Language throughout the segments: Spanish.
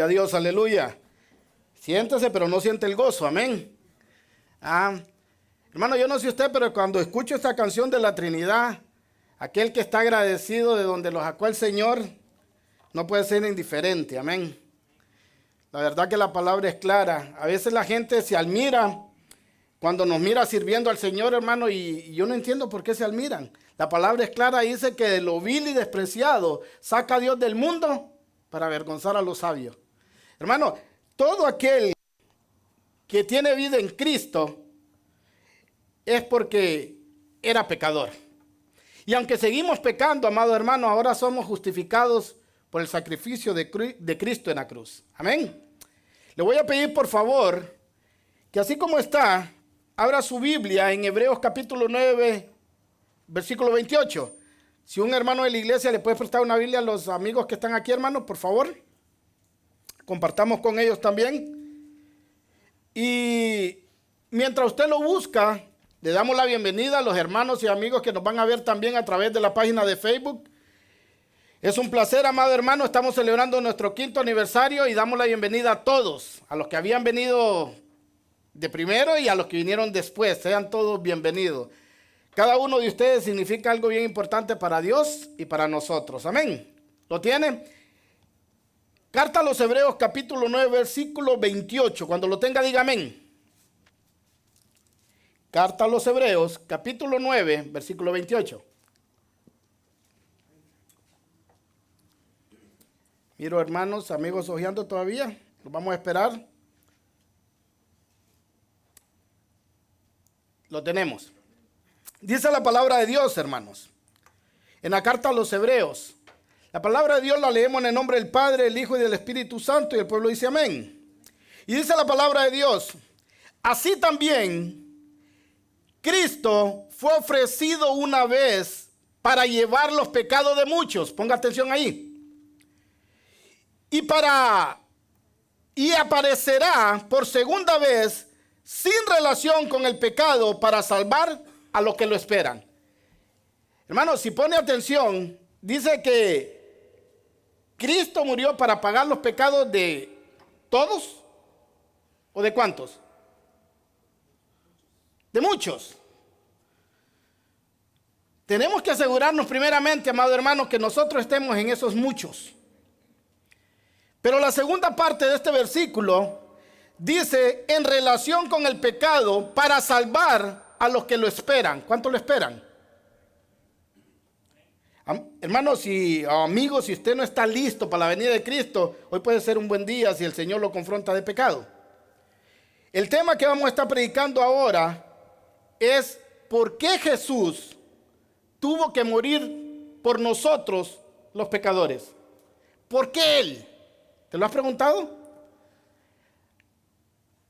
A Dios, aleluya. Siéntese, pero no siente el gozo, amén. Hermano, yo no sé usted, pero cuando escucho esta canción de la Trinidad, aquel que está agradecido de donde lo sacó el Señor, no puede ser indiferente, amén. La verdad que la palabra es clara. A veces la gente se admira cuando nos mira sirviendo al Señor, hermano, y yo no entiendo por qué se admiran. La palabra es clara, dice que de lo vil y despreciado saca a Dios del mundo para avergonzar a los sabios. Hermano, todo aquel que tiene vida en Cristo es porque era pecador. Y aunque seguimos pecando, amado hermano, ahora somos justificados por el sacrificio de Cristo en la cruz. Amén. Le voy a pedir por favor que así como está, abra su Biblia en Hebreos capítulo 9, versículo 28. Si un hermano de la iglesia le puede prestar una Biblia a los amigos que están aquí, hermano, por favor. Compartamos con ellos también. Y mientras usted lo busca, le damos la bienvenida a los hermanos y amigos que nos van a ver también a través de la página de Facebook. Es un placer, amado hermano. Estamos celebrando nuestro 5º aniversario y damos la bienvenida a todos, a los que habían venido de primero y a los que vinieron después. Sean todos bienvenidos. Cada uno de ustedes significa algo bien importante para Dios y para nosotros. Amén. ¿Lo tiene? Carta a los Hebreos capítulo 9 versículo 28. Cuando lo tenga diga amén. Carta a los Hebreos capítulo 9 versículo 28. Miro hermanos, amigos hojeando todavía. Los vamos a esperar. Lo tenemos. Dice la palabra de Dios, hermanos. En la carta a los Hebreos. La palabra de Dios la leemos en el nombre del Padre, del Hijo y del Espíritu Santo, y el pueblo dice amén. Y dice la palabra de Dios: así también Cristo fue ofrecido una vez para llevar los pecados de muchos. Ponga atención ahí. Y aparecerá por segunda vez sin relación con el pecado para salvar a los que lo esperan. Hermanos, si pone atención, dice que Cristo murió para pagar los pecados de todos o de ¿cuántos? De muchos. Tenemos que asegurarnos primeramente, amado hermano, que nosotros estemos en esos muchos. Pero la segunda parte de este versículo dice en relación con el pecado para salvar a los que lo esperan. ¿Cuánto lo esperan? Hermanos y amigos, si usted no está listo para la venida de Cristo, hoy puede ser un buen día si el Señor lo confronta de pecado. El tema que vamos a estar predicando ahora es por qué Jesús tuvo que morir por nosotros los pecadores. ¿Por qué Él? ¿Te lo has preguntado?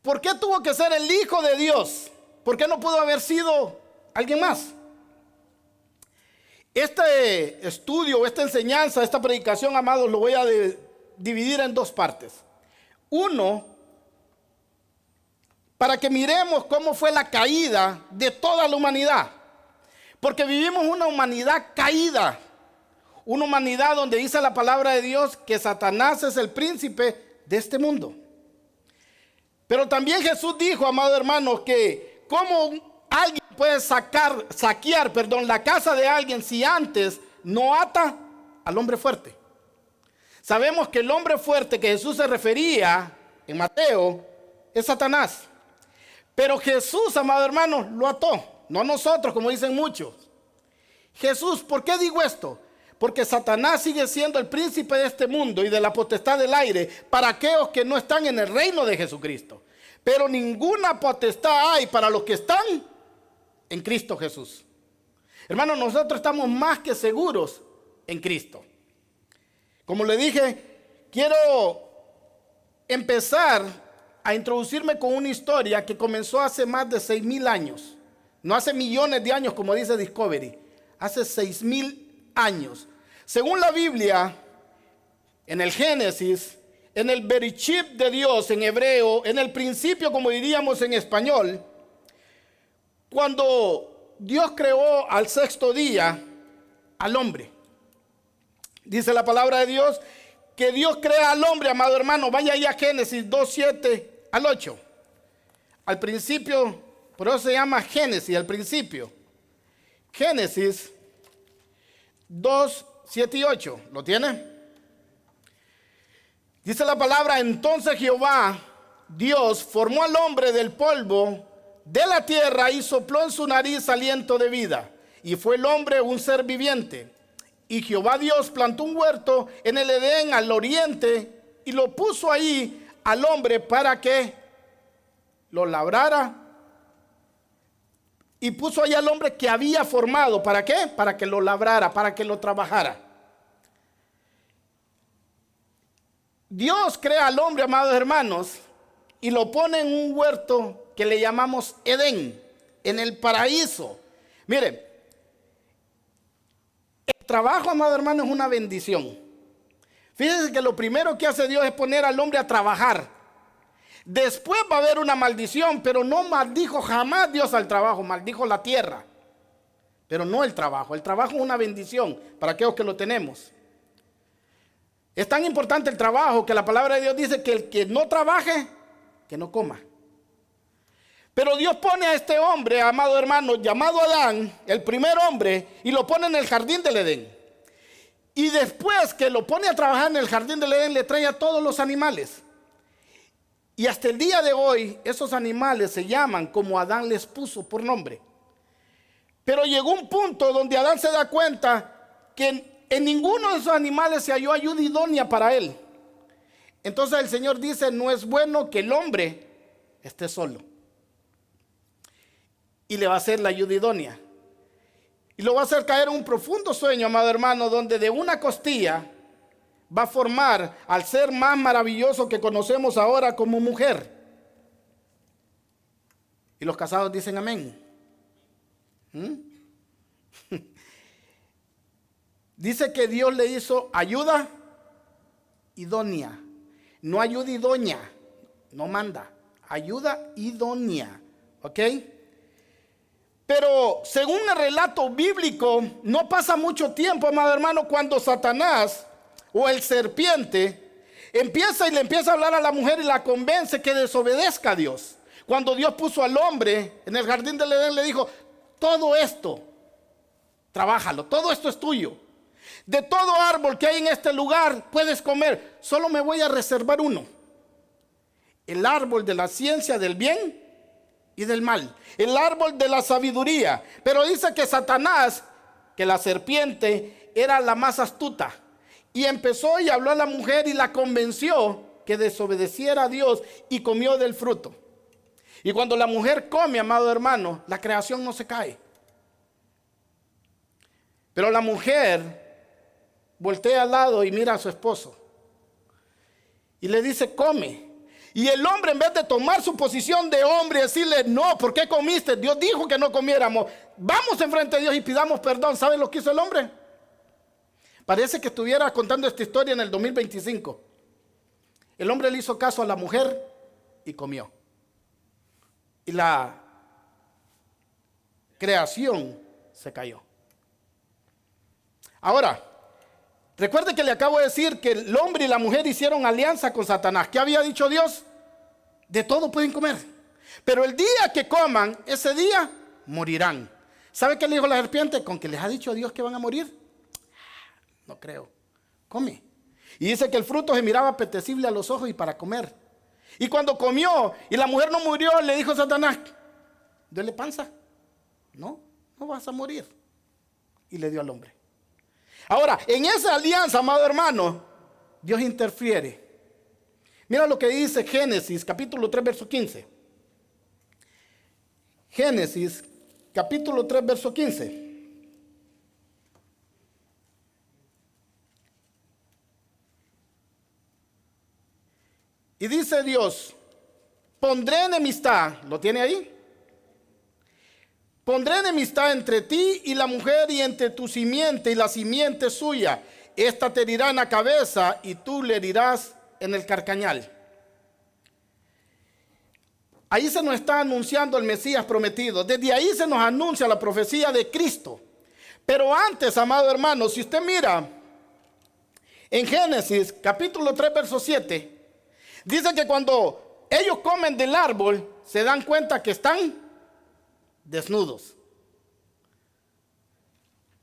¿Por qué tuvo que ser el Hijo de Dios? ¿Por qué no pudo haber sido alguien más? Este estudio, esta enseñanza, esta predicación, amados, lo voy a dividir en dos partes. Uno, para que miremos cómo fue la caída de toda la humanidad. Porque vivimos una humanidad caída. Una humanidad donde dice la palabra de Dios que Satanás es el príncipe de este mundo. Pero también Jesús dijo, amado hermano, que cómo alguien puede saquear, la casa de alguien si antes no ata al hombre fuerte. Sabemos que el hombre fuerte que Jesús se refería en Mateo es Satanás. Pero Jesús, amado hermano, lo ató. No nosotros, como dicen muchos. Jesús, ¿por qué digo esto? Porque Satanás sigue siendo el príncipe de este mundo y de la potestad del aire para aquellos que no están en el reino de Jesucristo. Pero ninguna potestad hay para los que están en Cristo Jesús. Hermanos, nosotros estamos más que seguros en Cristo. Como le dije, quiero empezar a introducirme con una historia que comenzó hace más de 6,000 años. No hace millones de años como dice Discovery. Hace 6,000 años. Según la Biblia, en el Génesis, en el Bereshit de Dios en hebreo, en el principio como diríamos en español, cuando Dios creó al 6º día al hombre, dice la palabra de Dios que Dios crea al hombre, amado hermano, vaya ahí a Génesis 2, 7 al 8. Al principio, por eso se llama Génesis, al principio. Génesis 2, 7 y 8. ¿Lo tiene? Dice la palabra: entonces Jehová, Dios, formó al hombre del polvo de la tierra y sopló en su nariz aliento de vida. Y fue el hombre un ser viviente. Y Jehová Dios plantó un huerto en el Edén al oriente y lo puso ahí al hombre para que lo labrara. Y puso ahí al hombre que había formado. ¿Para qué? Para que lo labrara, para que lo trabajara. Dios crea al hombre, amados hermanos, y lo pone en un huerto que le llamamos Edén, en el paraíso. Mire, el trabajo, amado hermano, es una bendición. Fíjense que lo primero que hace Dios es poner al hombre a trabajar. Después va a haber una maldición, pero no maldijo jamás Dios al trabajo, maldijo la tierra. Pero no el trabajo. El trabajo es una bendición para aquellos que lo tenemos. Es tan importante el trabajo que la palabra de Dios dice que el que no trabaje, que no coma. Pero Dios pone a este hombre, amado hermano, llamado Adán, el primer hombre, y lo pone en el jardín del Edén. Y después que lo pone a trabajar en el jardín del Edén, le trae a todos los animales. Y hasta el día de hoy, esos animales se llaman como Adán les puso por nombre. Pero llegó un punto donde Adán se da cuenta que en ninguno de esos animales se halló ayuda idónea para él. Entonces el Señor dice: no es bueno que el hombre esté solo. Y le va a hacer la ayuda idónea. Y lo va a hacer caer en un profundo sueño, amado hermano, donde de una costilla va a formar al ser más maravilloso que conocemos ahora como mujer. Y los casados dicen amén. Dice que Dios le hizo ayuda idónea. No ayuda idónea, no manda. Ayuda idónea, ¿ok? Pero según el relato bíblico, no pasa mucho tiempo, amado hermano, cuando Satanás o el serpiente empieza a hablar a la mujer y la convence que desobedezca a Dios. Cuando Dios puso al hombre en el jardín del Edén, le dijo: todo esto, trabájalo, todo esto es tuyo. De todo árbol que hay en este lugar puedes comer, solo me voy a reservar uno: el árbol de la ciencia del bien y del mal, el árbol de la sabiduría. Pero dice que Satanás, que la serpiente era la más astuta, y empezó y habló a la mujer y la convenció que desobedeciera a Dios y comió del fruto. Y cuando la mujer come, amado hermano, la creación no se cae. Pero la mujer voltea al lado y mira a su esposo y le dice: come. Y el hombre, en vez de tomar su posición de hombre y decirle: no, ¿por qué comiste? Dios dijo que no comiéramos. Vamos enfrente de Dios y pidamos perdón. ¿Sabe lo que hizo el hombre? Parece que estuviera contando esta historia en el 2025. El hombre le hizo caso a la mujer y comió. Y la creación se cayó. Ahora, recuerde que le acabo de decir que el hombre y la mujer hicieron alianza con Satanás. ¿Qué había dicho Dios? De todo pueden comer, pero el día que coman, ese día morirán. ¿Sabe qué le dijo la serpiente? ¿Con que les ha dicho Dios que van a morir? No creo. Come. Y dice que el fruto se miraba apetecible a los ojos y para comer. Y cuando comió y la mujer no murió, le dijo Satanás: ¿duele panza? No, no vas a morir. Y le dio al hombre. Ahora, en esa alianza, amado hermano, Dios interfiere. Mira lo que dice Génesis, capítulo 3, verso 15. Génesis, capítulo 3, verso 15. Y dice Dios: pondré enemistad, ¿lo tiene ahí? Pondré enemistad entre ti y la mujer, y entre tu simiente y la simiente suya. Esta te herirá en la cabeza y tú le herirás en el carcañal. Ahí se nos está anunciando el Mesías prometido. Desde ahí se nos anuncia la profecía de Cristo. Pero antes, amado hermano, si usted mira En Génesis capítulo 3 verso 7, dice que cuando ellos comen del árbol, se dan cuenta que están desnudos.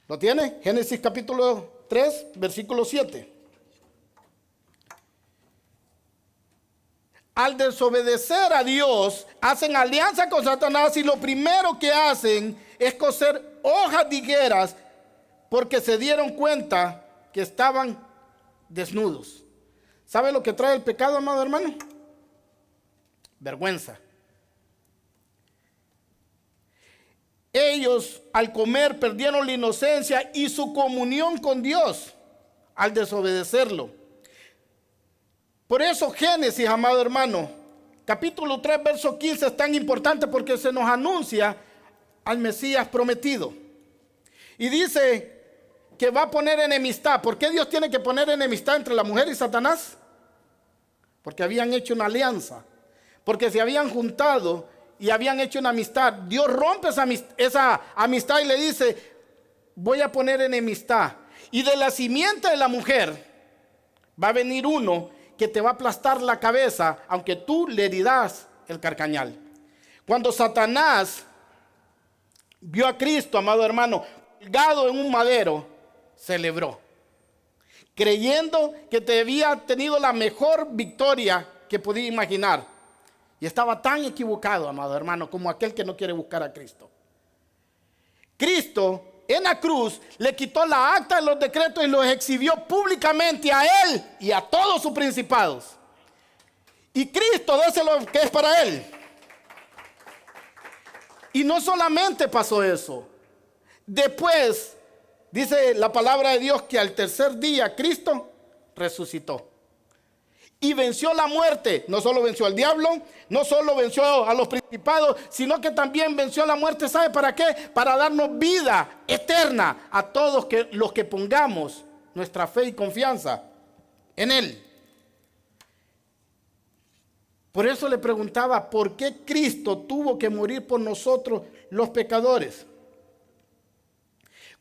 ¿Lo tiene? Génesis capítulo 3 versículo 7. Al desobedecer a Dios, hacen alianza con Satanás y lo primero que hacen es coser hojas de higueras porque se dieron cuenta que estaban desnudos. ¿Sabe lo que trae el pecado, amado hermano? Vergüenza. Ellos al comer perdieron la inocencia y su comunión con Dios al desobedecerlo. Por eso Génesis, amado hermano, capítulo 3, verso 15 es tan importante porque se nos anuncia al Mesías prometido. Y dice que va a poner enemistad. ¿Por qué Dios tiene que poner enemistad entre la mujer y Satanás? Porque habían hecho una alianza. Porque se habían juntado y habían hecho una amistad. Dios rompe esa amistad y le dice, voy a poner enemistad. Y de la simiente de la mujer va a venir uno que te va a aplastar la cabeza, aunque tú le herirás el carcañal. Cuando Satanás vio a Cristo, amado hermano, colgado en un madero, celebró, creyendo que te había tenido la mejor victoria que podía imaginar. Y estaba tan equivocado, amado hermano, como aquel que no quiere buscar a Cristo. Cristo en la cruz le quitó la acta de los decretos y los exhibió públicamente a él y a todos sus principados. Y Cristo dice lo que es para él. Y no solamente pasó eso. Después dice la palabra de Dios que al tercer día Cristo resucitó. Y venció la muerte. No solo venció al diablo, no solo venció a los principados, sino que también venció la muerte. ¿Sabe para qué? Para darnos vida eterna a todos los que pongamos nuestra fe y confianza en Él. Por eso le preguntaba, ¿por qué Cristo tuvo que morir por nosotros los pecadores?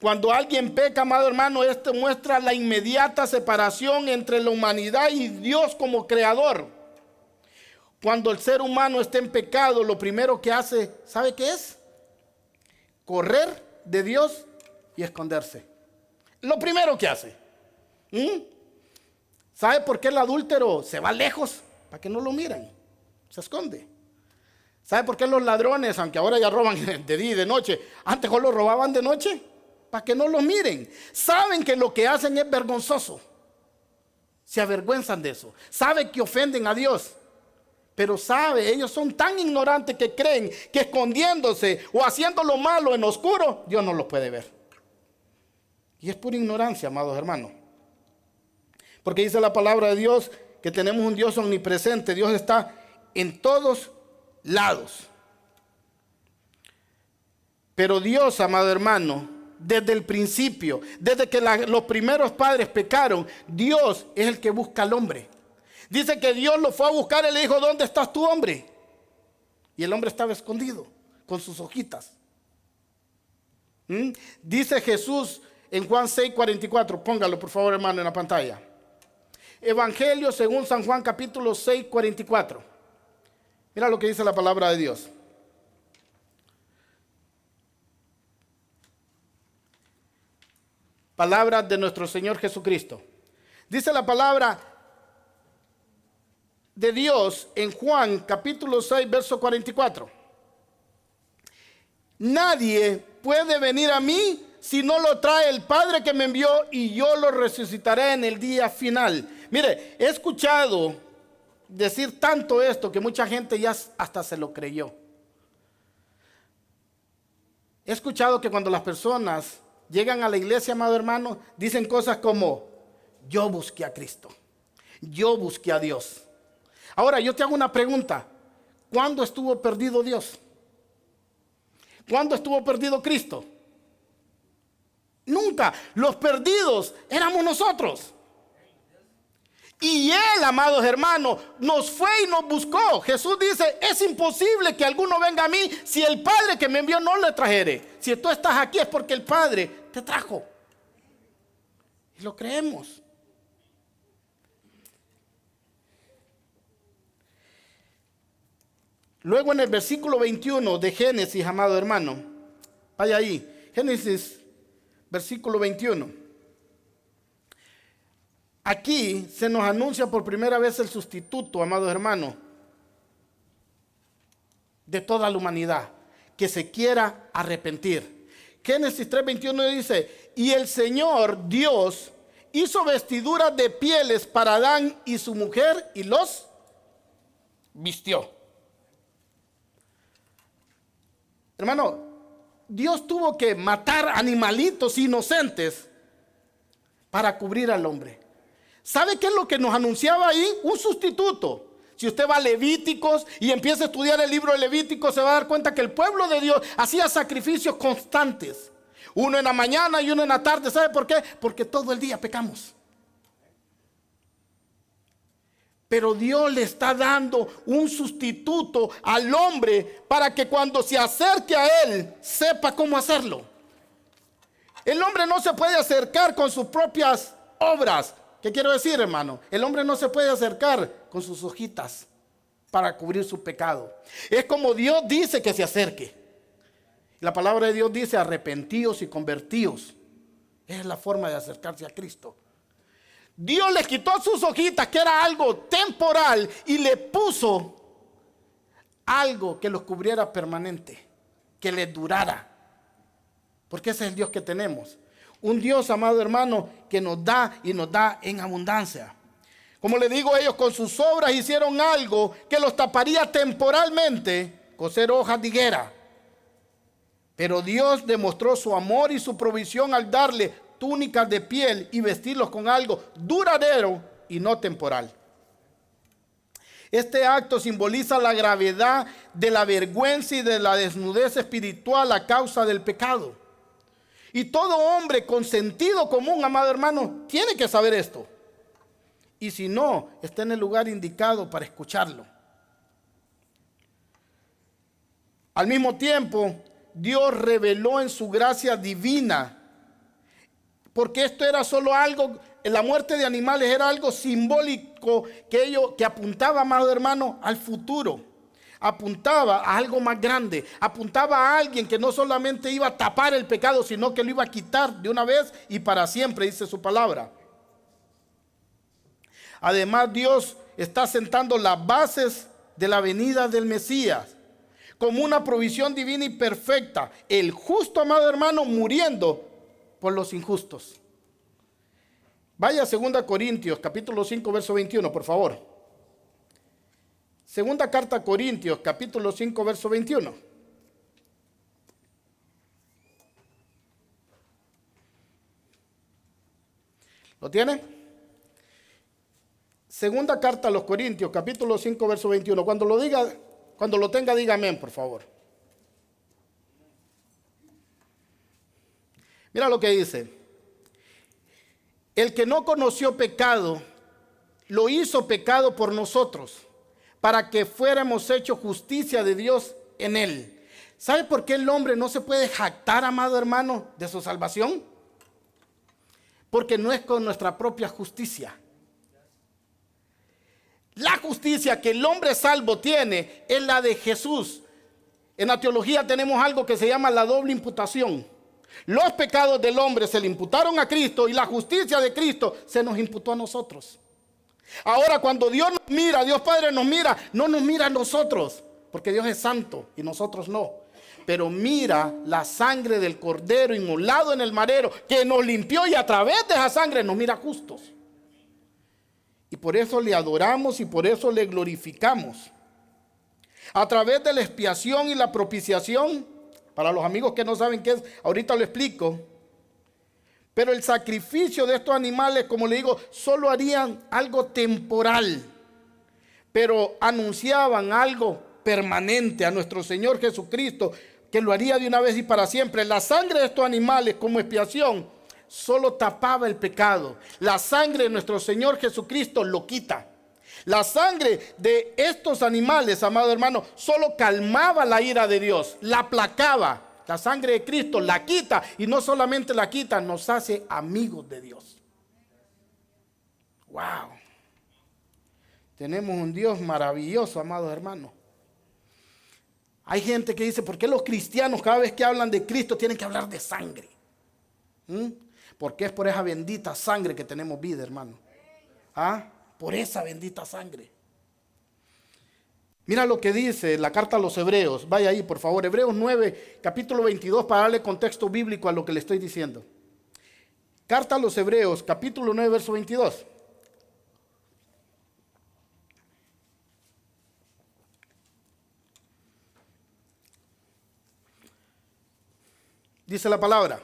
Cuando alguien peca, amado hermano, esto muestra la inmediata separación entre la humanidad y Dios como creador. Cuando el ser humano está en pecado, lo primero que hace, ¿sabe qué es? Correr de Dios y esconderse. Lo primero que hace. ¿Sabe por qué el adúltero se va lejos? Para que no lo miren. Se esconde. ¿Sabe por qué los ladrones, aunque ahora ya roban de día y de noche, antes solo robaban de noche? Para que no lo miren. Saben que lo que hacen es vergonzoso. Se avergüenzan de eso. Saben que ofenden a Dios. Pero ellos son tan ignorantes que creen que escondiéndose o haciendo lo malo en oscuro, Dios no los puede ver. Y es pura ignorancia, amados hermanos. Porque dice la palabra de Dios que tenemos un Dios omnipresente. Dios está en todos lados. Pero Dios, amado hermano, desde el principio, desde que los primeros padres pecaron, Dios es el que busca al hombre. Dice que Dios lo fue a buscar y le dijo, ¿dónde estás tú, hombre? Y el hombre estaba escondido con sus hojitas. Dice Jesús en Juan 6:44, póngalo por favor, hermano, en la pantalla. Evangelio según San Juan capítulo 6:44. Mira lo que dice la palabra de Dios. Palabras de nuestro Señor Jesucristo. Dice la palabra de Dios en Juan capítulo 6 verso 44. Nadie puede venir a mí si no lo trae el Padre que me envió, y yo lo resucitaré en el día final. Mire, he escuchado decir tanto esto que mucha gente ya hasta se lo creyó. He escuchado que cuando las personas llegan a la iglesia, amado hermano, dicen cosas como, yo busqué a Cristo, yo busqué a Dios. Ahora yo te hago una pregunta, ¿cuándo estuvo perdido Dios? ¿Cuándo estuvo perdido Cristo? Nunca. Los perdidos éramos nosotros. Y Él, amados hermanos, nos fue y nos buscó. Jesús dice, es imposible que alguno venga a mí si el Padre que me envió no le trajere. Si tú estás aquí es porque el Padre te trajo. Y lo creemos. Luego en el versículo 21 de Génesis, amado hermano, vaya ahí, Génesis, versículo 21. Aquí se nos anuncia por primera vez el sustituto, amados hermanos, de toda la humanidad que se quiera arrepentir. Génesis 3:21 dice: y el Señor Dios hizo vestiduras de pieles para Adán y su mujer y los vistió. Hermano, Dios tuvo que matar animalitos inocentes para cubrir al hombre. ¿Sabe qué es lo que nos anunciaba ahí? Un sustituto. Si usted va a Levíticos y empieza a estudiar el libro de Levíticos, se va a dar cuenta que el pueblo de Dios hacía sacrificios constantes. Uno en la mañana y uno en la tarde. ¿Sabe por qué? Porque todo el día pecamos. Pero Dios le está dando un sustituto al hombre para que cuando se acerque a él, sepa cómo hacerlo. El hombre no se puede acercar con sus propias obras. ¿Qué quiero decir, hermano? El hombre no se puede acercar con sus hojitas para cubrir su pecado. Es como Dios dice que se acerque. La palabra de Dios dice: arrepentíos y convertíos. Esa es la forma de acercarse a Cristo. Dios les quitó sus hojitas, que era algo temporal, y le puso algo que los cubriera permanente, que les durara. Porque ese es el Dios que tenemos. Un Dios, amado hermano, que nos da y nos da en abundancia. Como le digo, ellos con sus obras hicieron algo que los taparía temporalmente, coser hojas de higuera. Pero Dios demostró su amor y su provisión al darle túnicas de piel y vestirlos con algo duradero y no temporal. Este acto simboliza la gravedad de la vergüenza y de la desnudez espiritual a causa del pecado. Y todo hombre con sentido común, amado hermano, tiene que saber esto. Y si no, está en el lugar indicado para escucharlo. Al mismo tiempo, Dios reveló en su gracia divina, porque esto era solo algo, la muerte de animales era algo simbólico que apuntaba, amado hermano, al futuro. Apuntaba a algo más grande, apuntaba a alguien que no solamente iba a tapar el pecado, sino que lo iba a quitar de una vez y para siempre, dice su palabra. Además, Dios está sentando las bases de la venida del Mesías como una provisión divina y perfecta. El justo, amado hermano, muriendo por los injustos. Vaya a 2 Corintios, capítulo 5, verso 21, por favor. Segunda carta a Corintios, capítulo 5, verso 21. ¿Lo tiene? Segunda carta a los Corintios, capítulo 5, verso 21. Cuando lo tenga, diga amén, por favor. Mira lo que dice. El que no conoció pecado, lo hizo pecado por nosotros, para que fuéramos hechos justicia de Dios en él. ¿Sabe por qué el hombre no se puede jactar, amado hermano, de su salvación? Porque no es con nuestra propia justicia. La justicia que el hombre salvo tiene es la de Jesús. En la teología tenemos algo que se llama la doble imputación. Los pecados del hombre se le imputaron a Cristo y la justicia de Cristo se nos imputó a nosotros. Ahora cuando Dios nos mira, Dios Padre nos mira, no nos mira a nosotros, porque Dios es santo y nosotros no. Pero mira la sangre del cordero inmolado en el madero que nos limpió, y a través de esa sangre nos mira justos. Y por eso le adoramos y por eso le glorificamos. A través de la expiación y la propiciación, para los amigos que no saben qué es, ahorita lo explico. Pero el sacrificio de estos animales, como le digo, solo harían algo temporal, pero anunciaban algo permanente a nuestro Señor Jesucristo, que lo haría de una vez y para siempre. La sangre de estos animales como expiación solo tapaba el pecado. La sangre de nuestro Señor Jesucristo lo quita. La sangre de estos animales, amado hermano, solo calmaba la ira de Dios, la aplacaba. La sangre de Cristo la quita, y no solamente la quita, nos hace amigos de Dios. Wow. Tenemos un Dios maravilloso, amados hermanos. Hay gente que dice, ¿por qué los cristianos cada vez que hablan de Cristo tienen que hablar de sangre? Porque es por esa bendita sangre que tenemos vida, hermano. Por esa bendita sangre. Mira lo que dice la carta a los Hebreos. Vaya ahí, por favor. Hebreos 9, capítulo 22, para darle contexto bíblico a lo que le estoy diciendo. Carta a los Hebreos, capítulo 9, verso 22. Dice la palabra.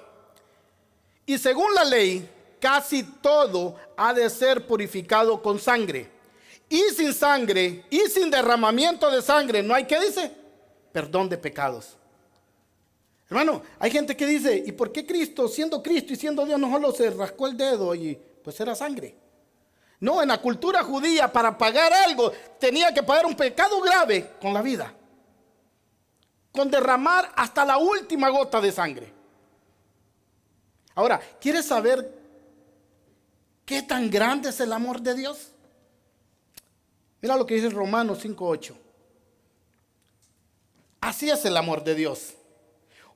Y según la ley, casi todo ha de ser purificado con sangre. Y sin sangre, y sin derramamiento de sangre, no hay, ¿qué dice? Perdón de pecados. Hermano, hay gente que dice, ¿y por qué Cristo, siendo Cristo y siendo Dios, no solo se rascó el dedo y pues era sangre? No, en la cultura judía, para pagar algo, tenía que pagar un pecado grave con la vida. Con derramar hasta la última gota de sangre. Ahora, ¿quieres saber qué tan grande es el amor de Dios? Mira lo que dice Romanos 5:8. Así es el amor de Dios.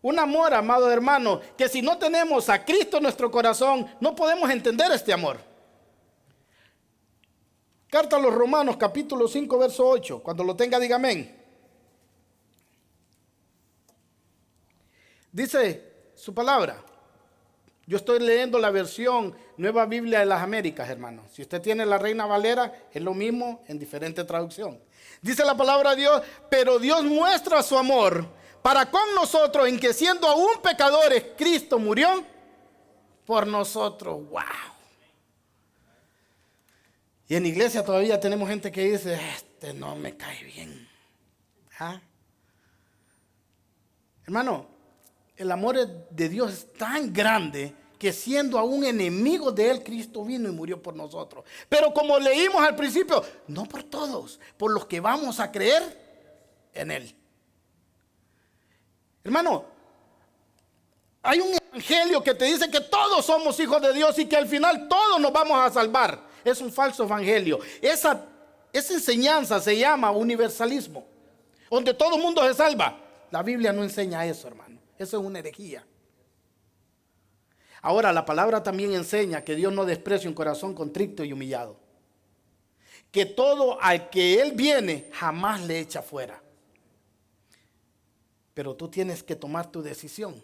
Un amor, amado hermano, que si no tenemos a Cristo en nuestro corazón, no podemos entender este amor. Carta a los Romanos, capítulo 5, verso 8. Cuando lo tenga, diga amén. Dice su palabra. Yo estoy leyendo la versión Nueva Biblia de las Américas, hermano. Si usted tiene la Reina Valera, es lo mismo en diferente traducción. Dice la palabra de Dios, pero Dios muestra su amor para con nosotros en que siendo aún pecadores, Cristo murió por nosotros. ¡Wow! Y en iglesia todavía tenemos gente que dice, este no me cae bien. Hermano, el amor de Dios es tan grande que siendo aún enemigos de Él, Cristo vino y murió por nosotros. Pero como leímos al principio, no por todos, por los que vamos a creer en Él. Hermano, hay un evangelio que te dice que todos somos hijos de Dios y que al final todos nos vamos a salvar. Es un falso evangelio. Esa enseñanza se llama universalismo, donde todo el mundo se salva. La Biblia no enseña eso, hermano. Eso es una herejía. Ahora, la palabra también enseña que Dios no desprecia un corazón contrito y humillado. Que todo al que Él viene jamás le echa fuera. Pero tú tienes que tomar tu decisión.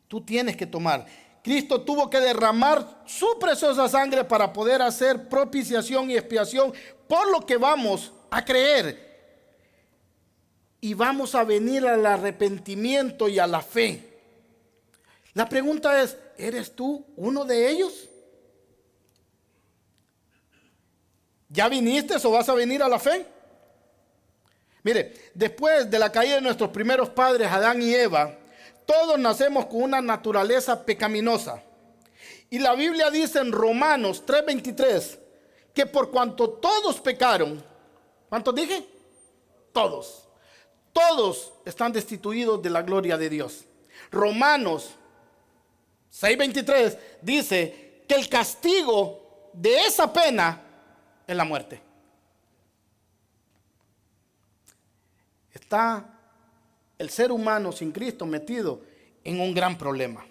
Tú tienes que tomar. Cristo tuvo que derramar su preciosa sangre para poder hacer propiciación y expiación por lo que vamos a creer. Y vamos a venir al arrepentimiento y a la fe. La pregunta es, ¿eres tú uno de ellos? ¿Ya viniste o vas a venir a la fe? Mire, después de la caída de nuestros primeros padres, Adán y Eva, todos nacemos con una naturaleza pecaminosa. Y la Biblia dice en Romanos 3:23 que por cuanto todos pecaron, ¿cuántos dije? Todos. Todos están destituidos de la gloria de Dios. Romanos 6:23 dice que el castigo de esa pena es la muerte. Está el ser humano sin Cristo metido en un gran problema.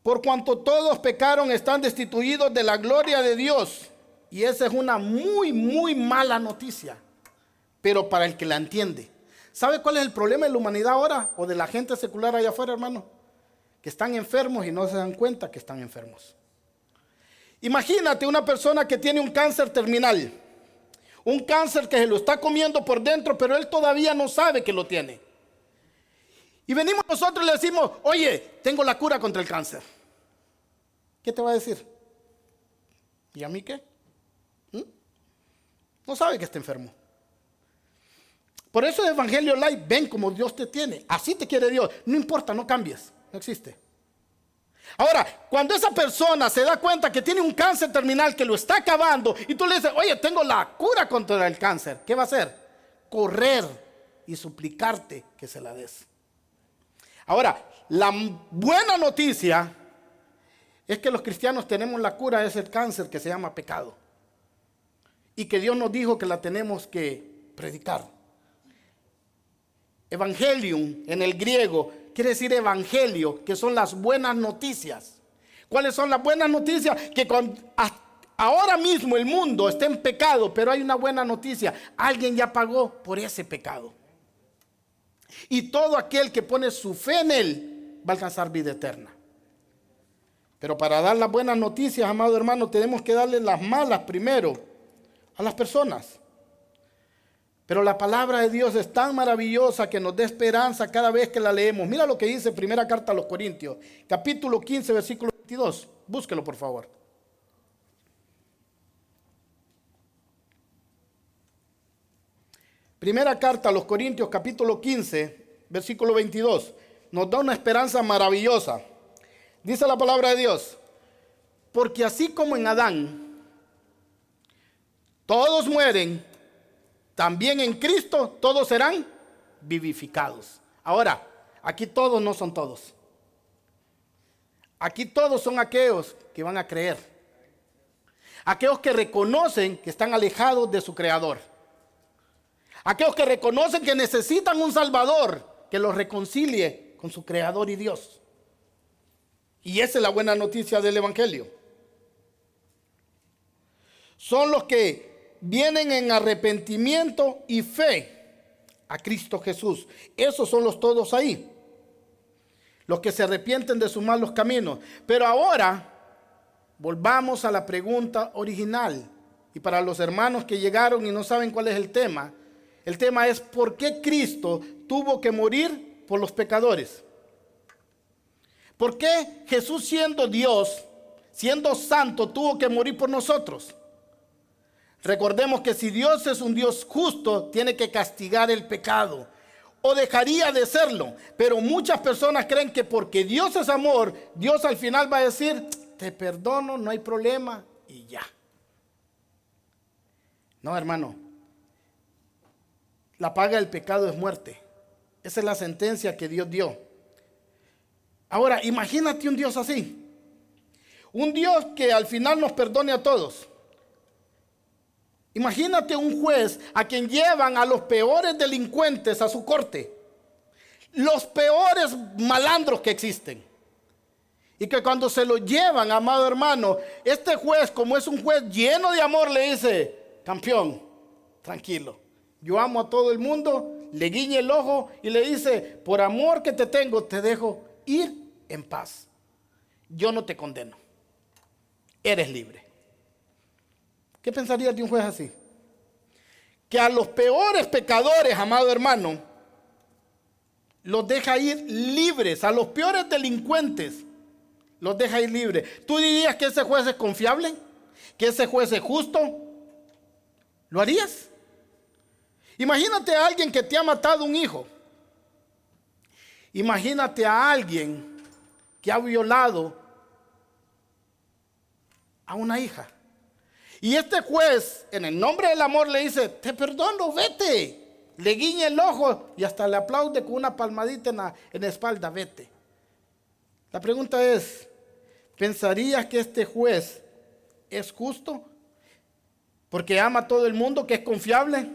Por cuanto todos pecaron, están destituidos de la gloria de Dios. Y esa es una muy, muy mala noticia. Pero para el que la entiende. ¿Sabe cuál es el problema de la humanidad ahora? O de la gente secular allá afuera, hermano. Que están enfermos y no se dan cuenta que están enfermos. Imagínate una persona que tiene un cáncer terminal. Un cáncer que se lo está comiendo por dentro, pero él todavía no sabe que lo tiene. Y venimos nosotros y le decimos, oye, tengo la cura contra el cáncer. ¿Qué te va a decir? ¿Y a mí qué? No sabe que está enfermo. Por eso el Evangelio Light, ven como Dios te tiene. Así te quiere Dios. No importa, no cambies. No existe. Ahora, cuando esa persona se da cuenta que tiene un cáncer terminal que lo está acabando y tú le dices, oye, tengo la cura contra el cáncer, ¿qué va a hacer? Correr y suplicarte que se la des. Ahora, la buena noticia es que los cristianos tenemos la cura de ese cáncer que se llama pecado. y que Dios nos dijo que la tenemos que predicar. Evangelium en el griego quiere decir evangelio, que son las buenas noticias. ¿Cuáles son las buenas noticias? Que ahora mismo el mundo está en pecado, pero hay una buena noticia. Alguien ya pagó por ese pecado. Y todo aquel que pone su fe en Él va a alcanzar vida eterna. Pero para dar las buenas noticias, amado hermano, tenemos que darle las malas primero a las personas. Pero la palabra de Dios es tan maravillosa que nos da esperanza cada vez que la leemos. Mira lo que dice primera carta a los Corintios, capítulo 15, versículo 22. Búsquelo, por favor. Primera carta a los Corintios, capítulo 15, versículo 22. Nos da una esperanza maravillosa. Dice la palabra de Dios: porque así como en Adán todos mueren, también en Cristo todos serán vivificados. Ahora, aquí todos no son todos. Aquí todos son aquellos que van a creer. Aquellos que reconocen que están alejados de su Creador. Aquellos que reconocen que necesitan un Salvador que los reconcilie con su Creador y Dios. Y esa es la buena noticia del Evangelio. Son los que vienen en arrepentimiento y fe a Cristo Jesús. Esos son los todos ahí. Los que se arrepienten de sus malos caminos. Pero ahora volvamos a la pregunta original. Y para los hermanos que llegaron y no saben cuál es el tema es: ¿por qué Cristo tuvo que morir por los pecadores? ¿Por qué Jesús, siendo Dios, siendo santo, tuvo que morir por nosotros? Recordemos que si Dios es un Dios justo, tiene que castigar el pecado, o dejaría de serlo. Pero muchas personas creen que porque Dios es amor, Dios al final va a decir: te perdono, no hay problema, y ya. No, hermano. La paga del pecado es muerte. Esa es la sentencia que Dios dio. Ahora, imagínate un Dios así. Un Dios que al final nos perdone a todos. Imagínate un juez a quien llevan a los peores delincuentes a su corte. Los peores malandros que existen. Y que cuando se lo llevan, amado hermano, este juez, como es un juez lleno de amor, le dice: campeón, tranquilo. Yo amo a todo el mundo, le guiña el ojo y le dice: por amor que te tengo, te dejo ir en paz. Yo no te condeno. Eres libre. ¿Qué pensarías de un juez así? Que a los peores pecadores, amado hermano, los deja ir libres. A los peores delincuentes los deja ir libres. ¿Tú dirías que ese juez es confiable? ¿Que ese juez es justo? ¿Lo harías? Imagínate a alguien que te ha matado un hijo. Imagínate a alguien que ha violado a una hija. Y este juez, en el nombre del amor, le dice: te perdono, vete. Le guiña el ojo y hasta le aplaude con una palmadita en la espalda: vete. La pregunta es: ¿pensarías que este juez es justo? ¿Porque ama a todo el mundo, que es confiable?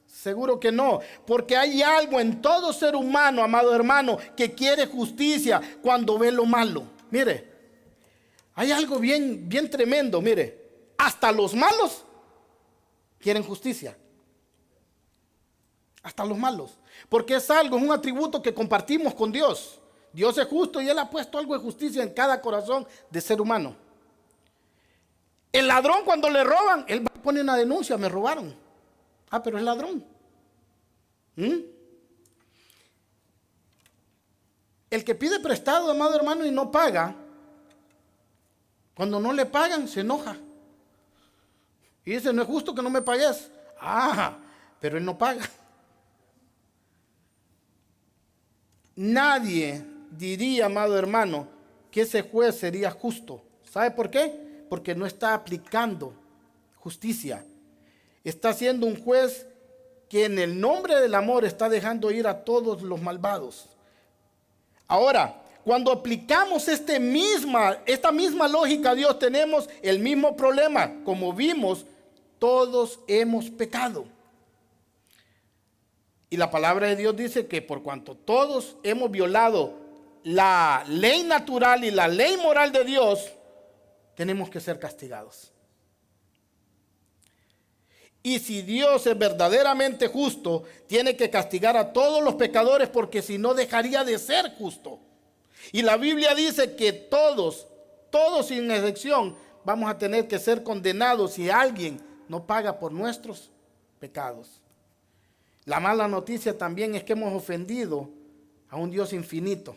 Seguro que no, porque hay algo en todo ser humano, amado hermano, que quiere justicia cuando ve lo malo. Mire, hay algo bien tremendo, mire. Hasta los malos quieren justicia. Hasta los malos. Porque es un atributo que compartimos con Dios. Dios es justo y Él ha puesto algo de justicia en cada corazón de ser humano. El ladrón, cuando le roban, él va a poner una denuncia: me robaron. Ah, pero es ladrón. El que pide prestado, amado hermano, y no paga, cuando no le pagan, se enoja. Y dice: no es justo que no me pagues. Ah, pero él no paga. Nadie diría, amado hermano, que ese juez sería justo. ¿Sabe por qué? Porque no está aplicando justicia. Está siendo un juez que en el nombre del amor está dejando ir a todos los malvados. Ahora, cuando aplicamos esta misma lógica a Dios, tenemos el mismo problema. Como vimos, todos hemos pecado. Y la palabra de Dios dice que por cuanto todos hemos violado la ley natural y la ley moral de Dios, tenemos que ser castigados. Y si Dios es verdaderamente justo, tiene que castigar a todos los pecadores, porque si no dejaría de ser justo. Y la Biblia dice que todos sin excepción, vamos a tener que ser condenados si alguien no paga por nuestros pecados. La mala noticia también es que hemos ofendido a un Dios infinito.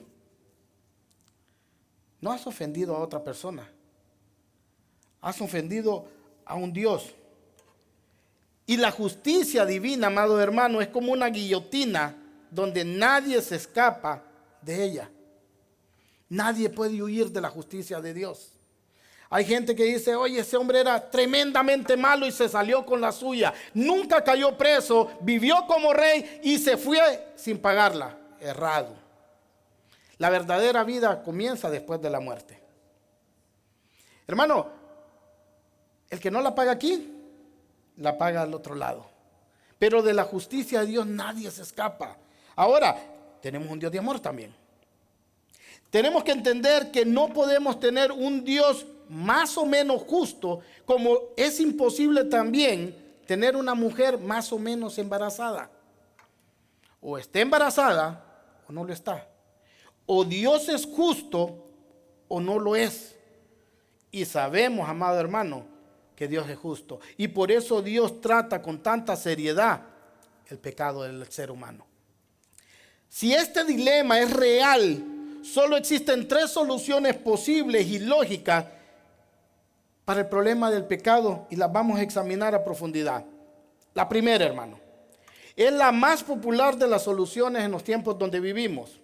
No has ofendido a otra persona. Has ofendido a un Dios. Y la justicia divina, amado hermano, es como una guillotina donde nadie se escapa de ella. Nadie puede huir de la justicia de Dios. Hay gente que dice, oye, ese hombre era tremendamente malo y se salió con la suya. Nunca cayó preso, vivió como rey y se fue sin pagarla. Errado. La verdadera vida comienza después de la muerte. Hermano, el que no la paga aquí, la paga al otro lado. Pero de la justicia de Dios nadie se escapa. Ahora, tenemos un Dios de amor también. Tenemos que entender que no podemos tener un Dios más o menos justo, como es imposible también tener una mujer más o menos embarazada. O está embarazada o no lo está. O Dios es justo o no lo es. Y sabemos, amado hermano, que Dios es justo. Y por eso Dios trata con tanta seriedad el pecado del ser humano. Si este dilema es real, solo existen 3 soluciones posibles y lógicas para el problema del pecado, y las vamos a examinar a profundidad. La primera, hermano, es la más popular de las soluciones en los tiempos donde vivimos.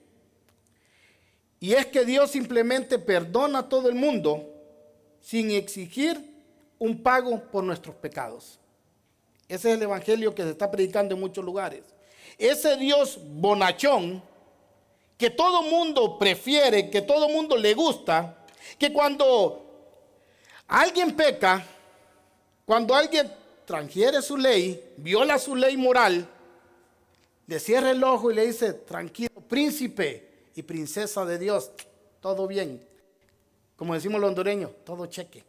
Y es que Dios simplemente perdona a todo el mundo sin exigir un pago por nuestros pecados. Ese es el evangelio que se está predicando en muchos lugares. Ese Dios bonachón que todo mundo prefiere, que todo mundo le gusta, que cuando alguien peca, cuando alguien transgiere su ley, viola su ley moral, le cierra el ojo y le dice, tranquilo, príncipe y princesa de Dios, todo bien. Como decimos los hondureños, todo cheque.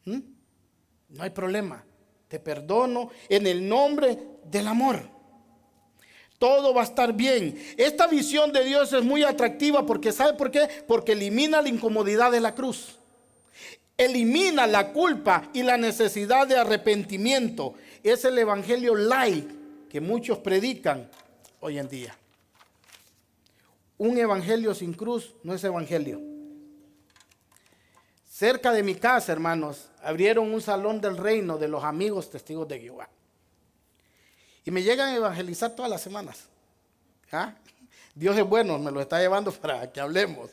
No hay problema, te perdono en el nombre del amor. Todo va a estar bien. Esta visión de Dios es muy atractiva porque, ¿sabe por qué? Porque elimina la incomodidad de la cruz. Elimina la culpa y la necesidad de arrepentimiento. Es el evangelio light que muchos predican hoy en día. Un evangelio sin cruz no es evangelio. Cerca de mi casa, hermanos, abrieron un salón del reino de los amigos testigos de Jehová. Y me llegan a evangelizar todas las semanas. ¿Ah? Dios es bueno, me lo está llevando para que hablemos.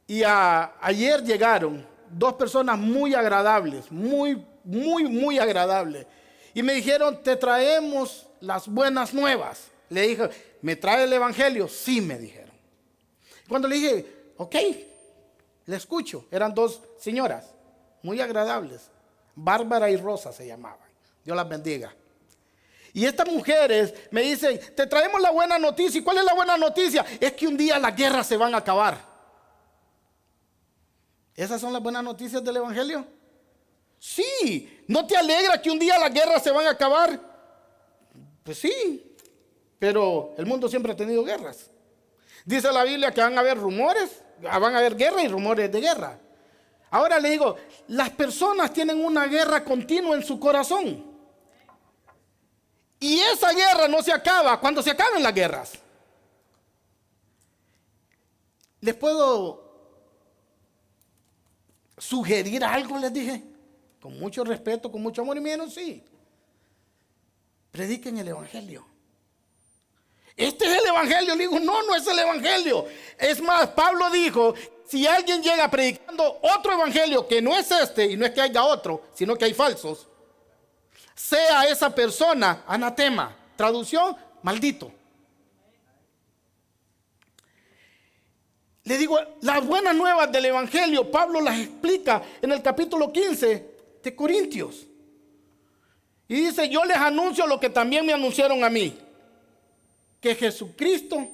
Y ayer llegaron 2 personas muy agradables, muy agradables. Y me dijeron, te traemos las buenas nuevas. Le dije, ¿me trae el evangelio? Sí, me dijeron. Cuando le dije, ok, le escucho. Eran 2 señoras muy agradables. Bárbara y Rosa se llamaban. Dios las bendiga. Y estas mujeres me dicen, te traemos la buena noticia. ¿Y cuál es la buena noticia? Es que un día las guerras se van a acabar. ¿Esas son las buenas noticias del evangelio? Sí. ¿No te alegra que un día las guerras se van a acabar? Pues sí. Pero el mundo siempre ha tenido guerras. Dice la Biblia que van a haber rumores, van a haber guerra y rumores de guerra. Ahora le digo, las personas tienen una guerra continua en su corazón. Y esa guerra no se acaba cuando se acaben las guerras. ¿Les puedo sugerir algo? Les dije, con mucho respeto, con mucho amor y menos, sí. Prediquen el evangelio. Este es el evangelio. Le digo, no es el evangelio. Es más, Pablo dijo, si alguien llega predicando otro evangelio que no es este, y no es que haya otro, sino que hay falsos, sea esa persona anatema. Traducción, maldito. Le digo, las buenas nuevas del evangelio, Pablo las explica en el capítulo 15 de Corintios. Y dice, yo les anuncio lo que también me anunciaron a mí, que Jesucristo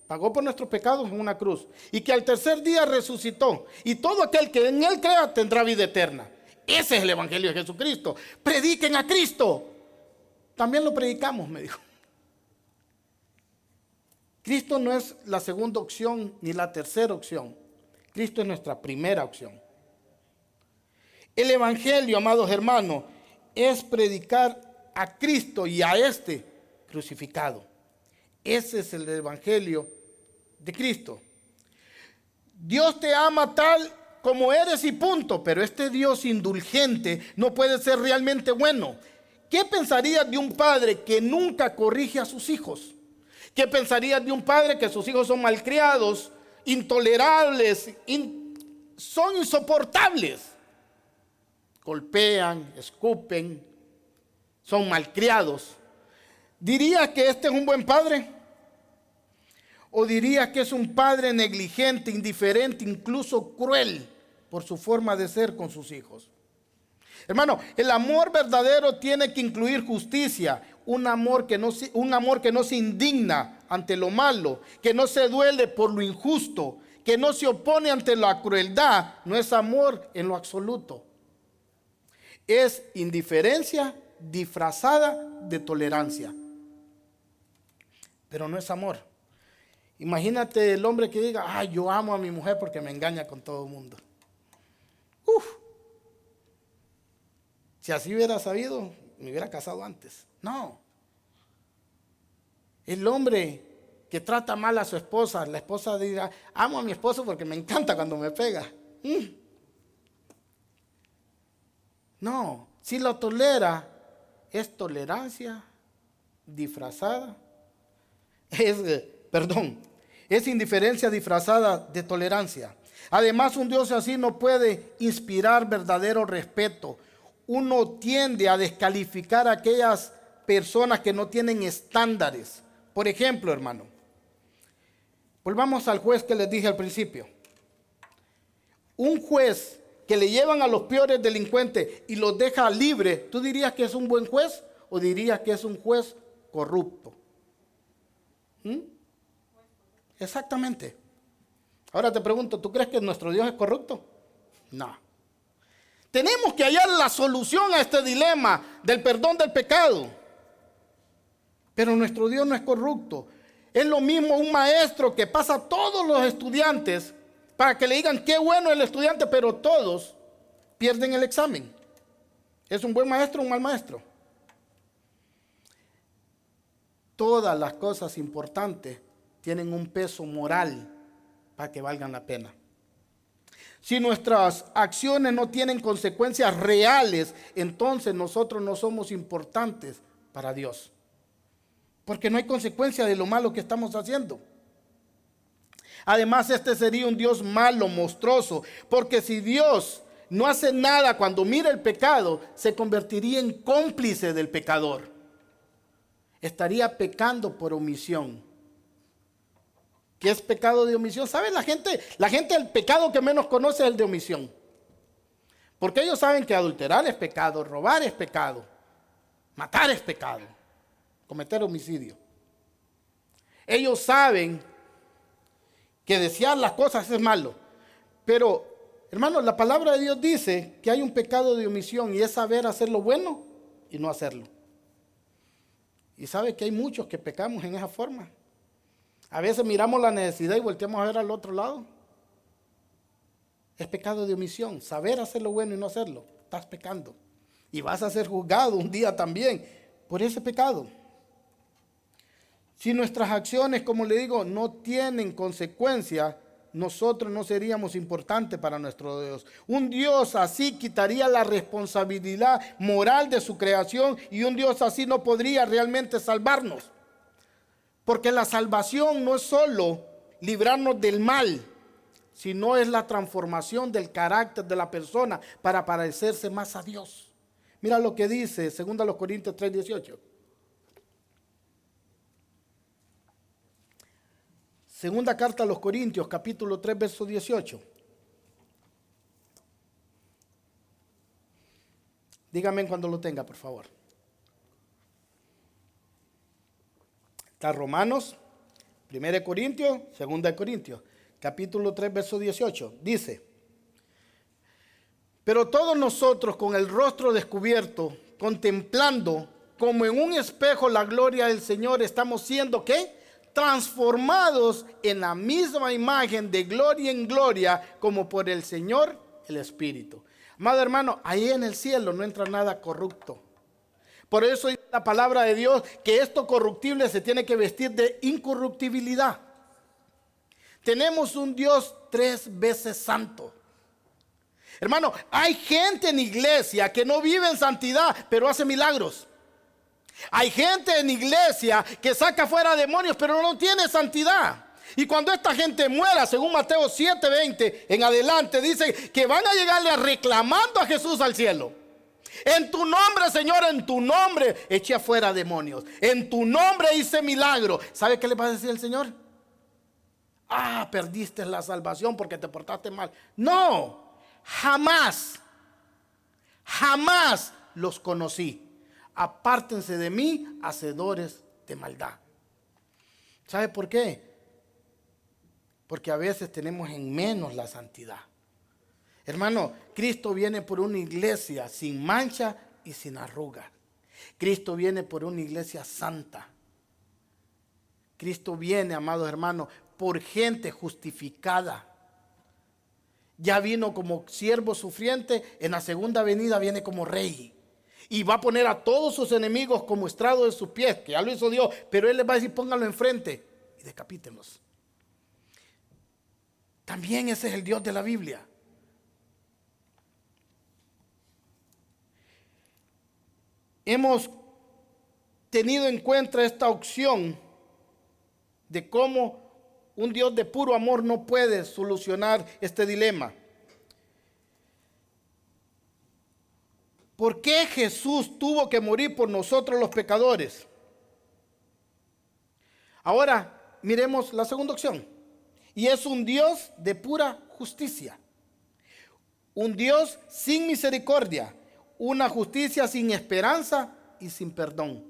pagó por nuestros pecados en una cruz y que al tercer día resucitó, y todo aquel que en él crea tendrá vida eterna. Ese es el evangelio de Jesucristo. Prediquen a Cristo. También lo predicamos, me dijo. Cristo no es la segunda opción ni la tercera opción. Cristo es nuestra primera opción. El evangelio, amados hermanos, es predicar a Cristo y a este crucificado. Ese es el evangelio de Cristo. Dios te ama tal como eres y punto, pero este Dios indulgente no puede ser realmente bueno. ¿Qué pensarías de un padre que nunca corrige a sus hijos? ¿Qué pensarías de un padre que sus hijos son malcriados, intolerables, son insoportables? Golpean, escupen, son malcriados. ¿Dirías que este es un buen padre? ¿O dirías que es un padre negligente, indiferente, incluso cruel por su forma de ser con sus hijos? Hermano, el amor verdadero tiene que incluir justicia, un amor que no se indigna ante lo malo, que no se duele por lo injusto, que no se opone ante la crueldad. No es amor en lo absoluto. Es indiferencia disfrazada de tolerancia. Pero no es amor. Imagínate el hombre que diga, ay, yo amo a mi mujer porque me engaña con todo el mundo. Si así hubiera sabido, me hubiera casado antes. No. El hombre que trata mal a su esposa, la esposa diga, amo a mi esposo porque me encanta cuando me pega. No, si lo tolera, es tolerancia disfrazada. Es indiferencia disfrazada de tolerancia. Además, un Dios así no puede inspirar verdadero respeto. Uno tiende a descalificar a aquellas personas que no tienen estándares. Por ejemplo, hermano, volvamos al juez que les dije al principio. Un juez que le llevan a los peores delincuentes y los deja libres, ¿tú dirías que es un buen juez o dirías que es un juez corrupto? Exactamente. Ahora te pregunto, ¿tú crees que nuestro Dios es corrupto? No. Tenemos que hallar la solución a este dilema del perdón del pecado. Pero nuestro Dios no es corrupto. Es lo mismo un maestro que pasa a todos los estudiantes para que le digan qué bueno es el estudiante, pero todos pierden el examen. ¿Es un buen maestro o un mal maestro? Todas las cosas importantes tienen un peso moral para que valgan la pena. Si nuestras acciones no tienen consecuencias reales, entonces nosotros no somos importantes para Dios. Porque no hay consecuencia de lo malo que estamos haciendo. Además, este sería un Dios malo, monstruoso, porque si Dios no hace nada cuando mira el pecado, se convertiría en cómplice del pecador. Estaría pecando por omisión. ¿Qué es pecado de omisión? ¿Saben? La gente el pecado que menos conoce es el de omisión. Porque ellos saben que adulterar es pecado, robar es pecado, matar es pecado, cometer homicidio. Ellos saben que desear las cosas es malo. Pero, hermanos, la palabra de Dios dice que hay un pecado de omisión y es saber hacer lo bueno y no hacerlo. Y sabe que hay muchos que pecamos en esa forma. A veces miramos la necesidad y volteamos a ver al otro lado. Es pecado de omisión. Saber hacer lo bueno y no hacerlo. Estás pecando. Y vas a ser juzgado un día también por ese pecado. Si nuestras acciones, como le digo, no tienen consecuencia, nosotros no seríamos importantes para nuestro Dios. Un Dios así quitaría la responsabilidad moral de su creación y un Dios así no podría realmente salvarnos. Porque la salvación no es solo librarnos del mal, sino es la transformación del carácter de la persona para parecerse más a Dios. Mira lo que dice 2 Corintios 3:18. Segunda carta a los Corintios, capítulo 3, verso 18. Dígame cuando lo tenga, por favor. Está Romanos, 1 Corintios, 2 Corintios, capítulo 3, verso 18. Dice: pero todos nosotros con el rostro descubierto, contemplando como en un espejo la gloria del Señor, estamos siendo, ¿qué? Transformados en la misma imagen de gloria en gloria, como por el Señor el Espíritu. Amado hermano, ahí en el cielo no entra nada corrupto. Por eso dice la palabra de Dios que esto corruptible se tiene que vestir de incorruptibilidad. Tenemos un Dios 3 veces santo. Hermano, hay gente en iglesia que no vive en santidad, pero hace milagros. Hay gente en iglesia que saca fuera demonios, pero no tiene santidad. Y cuando esta gente muera, según Mateo 7:20 en adelante, dice que van a llegarle reclamando a Jesús al cielo. En tu nombre, Señor, en tu nombre eché afuera demonios. En tu nombre hice milagro. ¿Sabe qué le va a decir el Señor? Ah, perdiste la salvación porque te portaste mal. No, jamás los conocí. Apártense de mí, hacedores de maldad. ¿Sabe por qué? Porque a veces tenemos en menos la santidad. Hermano, Cristo viene por una iglesia sin mancha y sin arruga. Cristo viene por una iglesia santa. Cristo viene, amados hermanos, por gente justificada. Ya vino como siervo sufriente, en la segunda venida viene como rey. Y va a poner a todos sus enemigos como estrado de sus pies, que ya lo hizo Dios, pero Él les va a decir: pónganlo enfrente y decapítenlos. También ese es el Dios de la Biblia. Hemos tenido en cuenta esta opción de cómo un Dios de puro amor no puede solucionar este dilema. ¿Por qué Jesús tuvo que morir por nosotros los pecadores? Ahora miremos la segunda opción. Y es un Dios de pura justicia. Un Dios sin misericordia. Una justicia sin esperanza y sin perdón.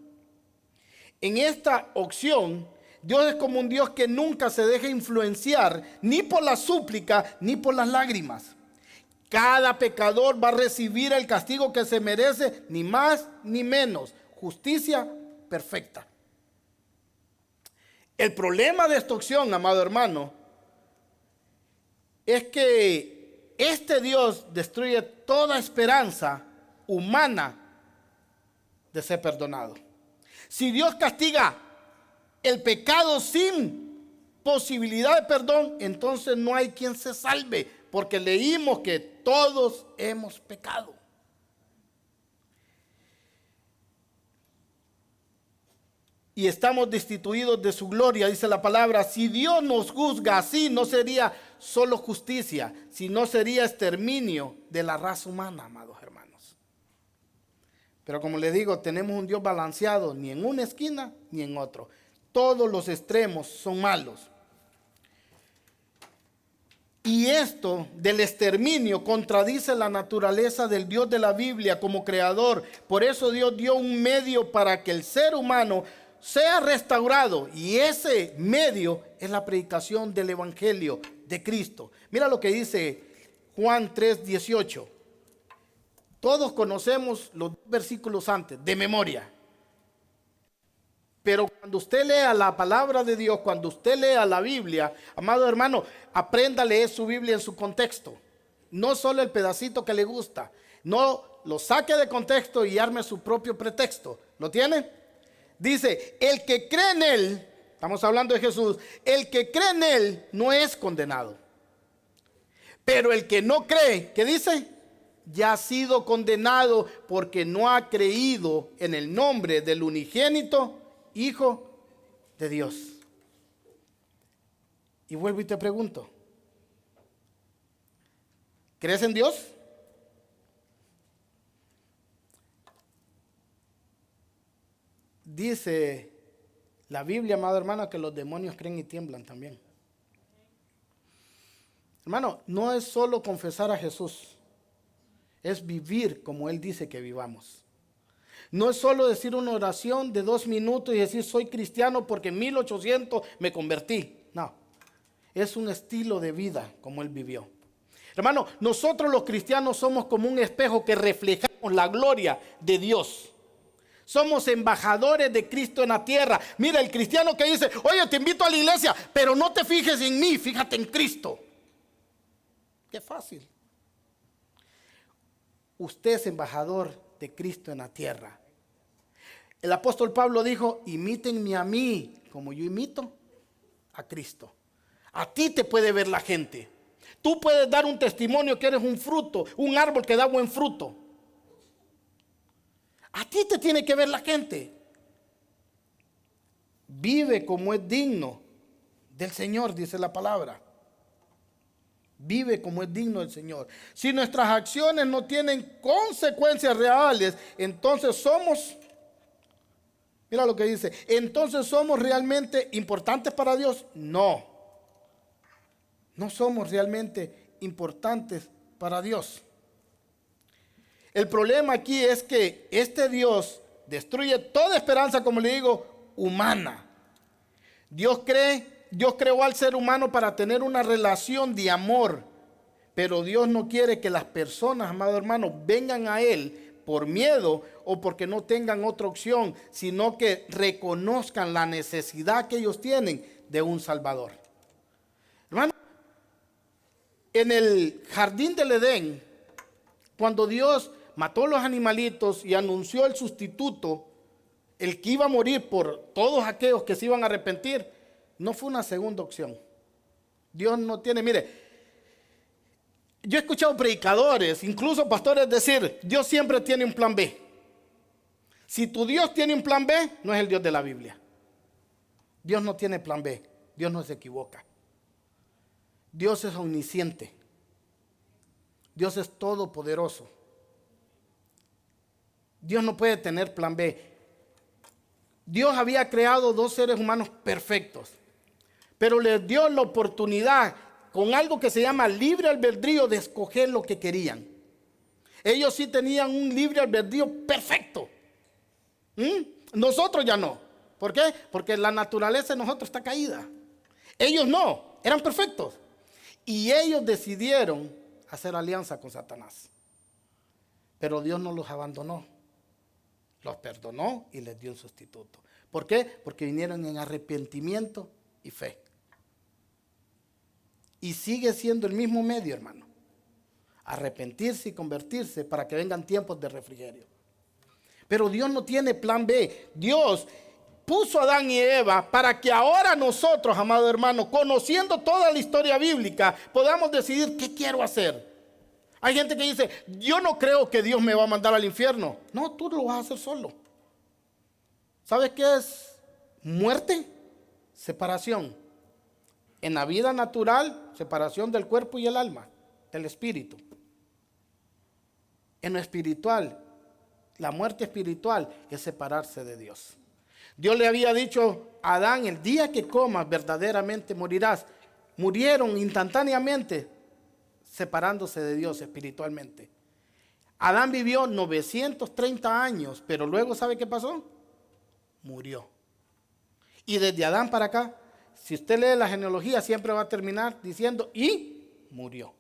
En esta opción, Dios es como un Dios que nunca se deja influenciar ni por la súplica ni por las lágrimas. Cada pecador va a recibir el castigo que se merece, ni más ni menos. Justicia perfecta. El problema de esta opción, amado hermano, es que este Dios destruye toda esperanza humana de ser perdonado. Si Dios castiga el pecado sin posibilidad de perdón, entonces no hay quien se salve, porque leímos que todos hemos pecado. Y estamos destituidos de su gloria, dice la palabra. Si Dios nos juzga así, no sería solo justicia, sino sería exterminio de la raza humana, amados hermanos. Pero como les digo, tenemos un Dios balanceado, ni en una esquina ni en otro. Todos los extremos son malos. Y esto del exterminio contradice la naturaleza del Dios de la Biblia como creador. Por eso Dios dio un medio para que el ser humano sea restaurado. Y ese medio es la predicación del Evangelio de Cristo. Mira lo que dice Juan 3:18. Todos conocemos los versículos antes de memoria. Pero cuando usted lea la palabra de Dios, cuando usted lea la Biblia, amado hermano, aprenda a leer su Biblia en su contexto. No solo el pedacito que le gusta. No lo saque de contexto y arme su propio pretexto. ¿Lo tiene? Dice, el que cree en Él, estamos hablando de Jesús, el que cree en Él no es condenado. Pero el que no cree, ¿qué dice? Ya ha sido condenado porque no ha creído en el nombre del unigénito Hijo de Dios. Y vuelvo y te pregunto, ¿crees en Dios? Dice la Biblia, amado hermano, que los demonios creen y tiemblan también. Hermano, no es solo confesar a Jesús, es vivir como Él dice que vivamos. No es solo decir una oración de 2 minutos y decir soy cristiano porque en 1800 me convertí. No, es un estilo de vida como él vivió. Hermano, nosotros los cristianos somos como un espejo que reflejamos la gloria de Dios. Somos embajadores de Cristo en la tierra. Mira, el cristiano que dice, oye, te invito a la iglesia, pero no te fijes en mí, fíjate en Cristo. Qué fácil. Usted es embajador de Cristo en la tierra. El apóstol Pablo dijo, imítenme a mí como yo imito a Cristo. A ti te puede ver la gente. Tú puedes dar un testimonio que eres un fruto, un árbol que da buen fruto. A ti te tiene que ver la gente. Vive como es digno del Señor, dice la palabra. Vive como es digno del Señor. Si nuestras acciones no tienen consecuencias reales, entonces somos, mira lo que dice, entonces somos realmente importantes para Dios. No, no somos realmente importantes para Dios. El problema aquí es que este Dios destruye toda esperanza, como le digo, humana. Dios creó al ser humano para tener una relación de amor, pero Dios no quiere que las personas, amado hermano, vengan a Él por miedo o porque no tengan otra opción, sino que reconozcan la necesidad que ellos tienen de un Salvador. Hermano, en el jardín del Edén, cuando Dios mató los animalitos y anunció el sustituto, el que iba a morir por todos aquellos que se iban a arrepentir, no fue una segunda opción. Dios no tiene, mire, yo he escuchado predicadores, incluso pastores decir, Dios siempre tiene un plan B. Si tu Dios tiene un plan B, no es el Dios de la Biblia. Dios no tiene plan B, Dios no se equivoca. Dios es omnisciente. Dios es todopoderoso. Dios no puede tener plan B. Dios había creado 2 seres humanos perfectos, pero les dio la oportunidad con algo que se llama libre albedrío de escoger lo que querían. Ellos sí tenían un libre albedrío perfecto. Nosotros ya no. ¿Por qué? Porque la naturaleza de nosotros está caída. Ellos no, eran perfectos. Y ellos decidieron hacer alianza con Satanás. Pero Dios no los abandonó. Los perdonó y les dio un sustituto. ¿Por qué? Porque vinieron en arrepentimiento y fe. Y sigue siendo el mismo medio, hermano. Arrepentirse y convertirse para que vengan tiempos de refrigerio. Pero Dios no tiene plan B. Dios puso a Adán y Eva para que ahora nosotros, amado hermano, conociendo toda la historia bíblica, podamos decidir qué quiero hacer. Hay gente que dice, yo no creo que Dios me va a mandar al infierno. No, tú lo vas a hacer solo. ¿Sabes qué es muerte? Separación. En la vida natural, separación del cuerpo y el alma, del espíritu. En lo espiritual, la muerte espiritual es separarse de Dios. Dios le había dicho a Adán, el día que comas verdaderamente morirás. Murieron instantáneamente, separándose de Dios espiritualmente. Adán vivió 930 años, pero luego, ¿sabe qué pasó? Murió. Y desde Adán para acá, si usted lee la genealogía, siempre va a terminar diciendo, y murió.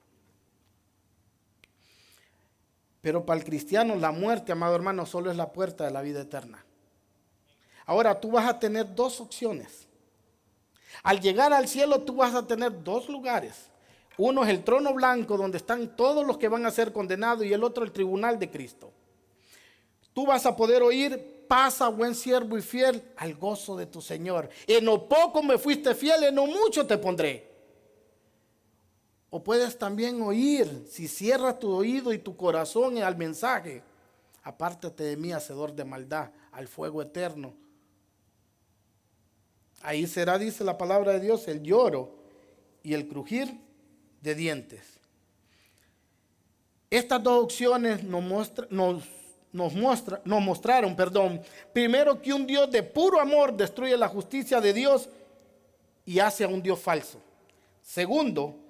Pero para el cristiano, la muerte, amado hermano, solo es la puerta de la vida eterna. Ahora, tú vas a tener 2 opciones. Al llegar al cielo, tú vas a tener 2 lugares. Uno es el trono blanco donde están todos los que van a ser condenados y el otro el tribunal de Cristo. Tú vas a poder oír, pasa buen siervo y fiel al gozo de tu Señor. En lo poco me fuiste fiel, en lo mucho te pondré. O puedes también oír, si cierras tu oído y tu corazón al mensaje, apártate de mí, hacedor de maldad, al fuego eterno. Ahí será, dice la palabra de Dios, el lloro y el crujir de dientes. Estas 2 opciones nos mostraron, primero que un Dios de puro amor destruye la justicia de Dios y hace a un Dios falso. Segundo,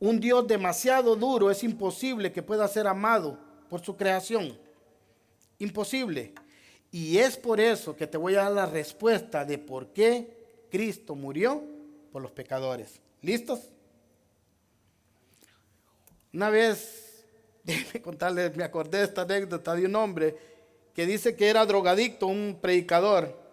un Dios demasiado duro es imposible que pueda ser amado por su creación. Imposible. Y es por eso que te voy a dar la respuesta de por qué Cristo murió por los pecadores. ¿Listos? Una vez, déjenme contarles, me acordé de esta anécdota de un hombre que dice que era drogadicto, un predicador,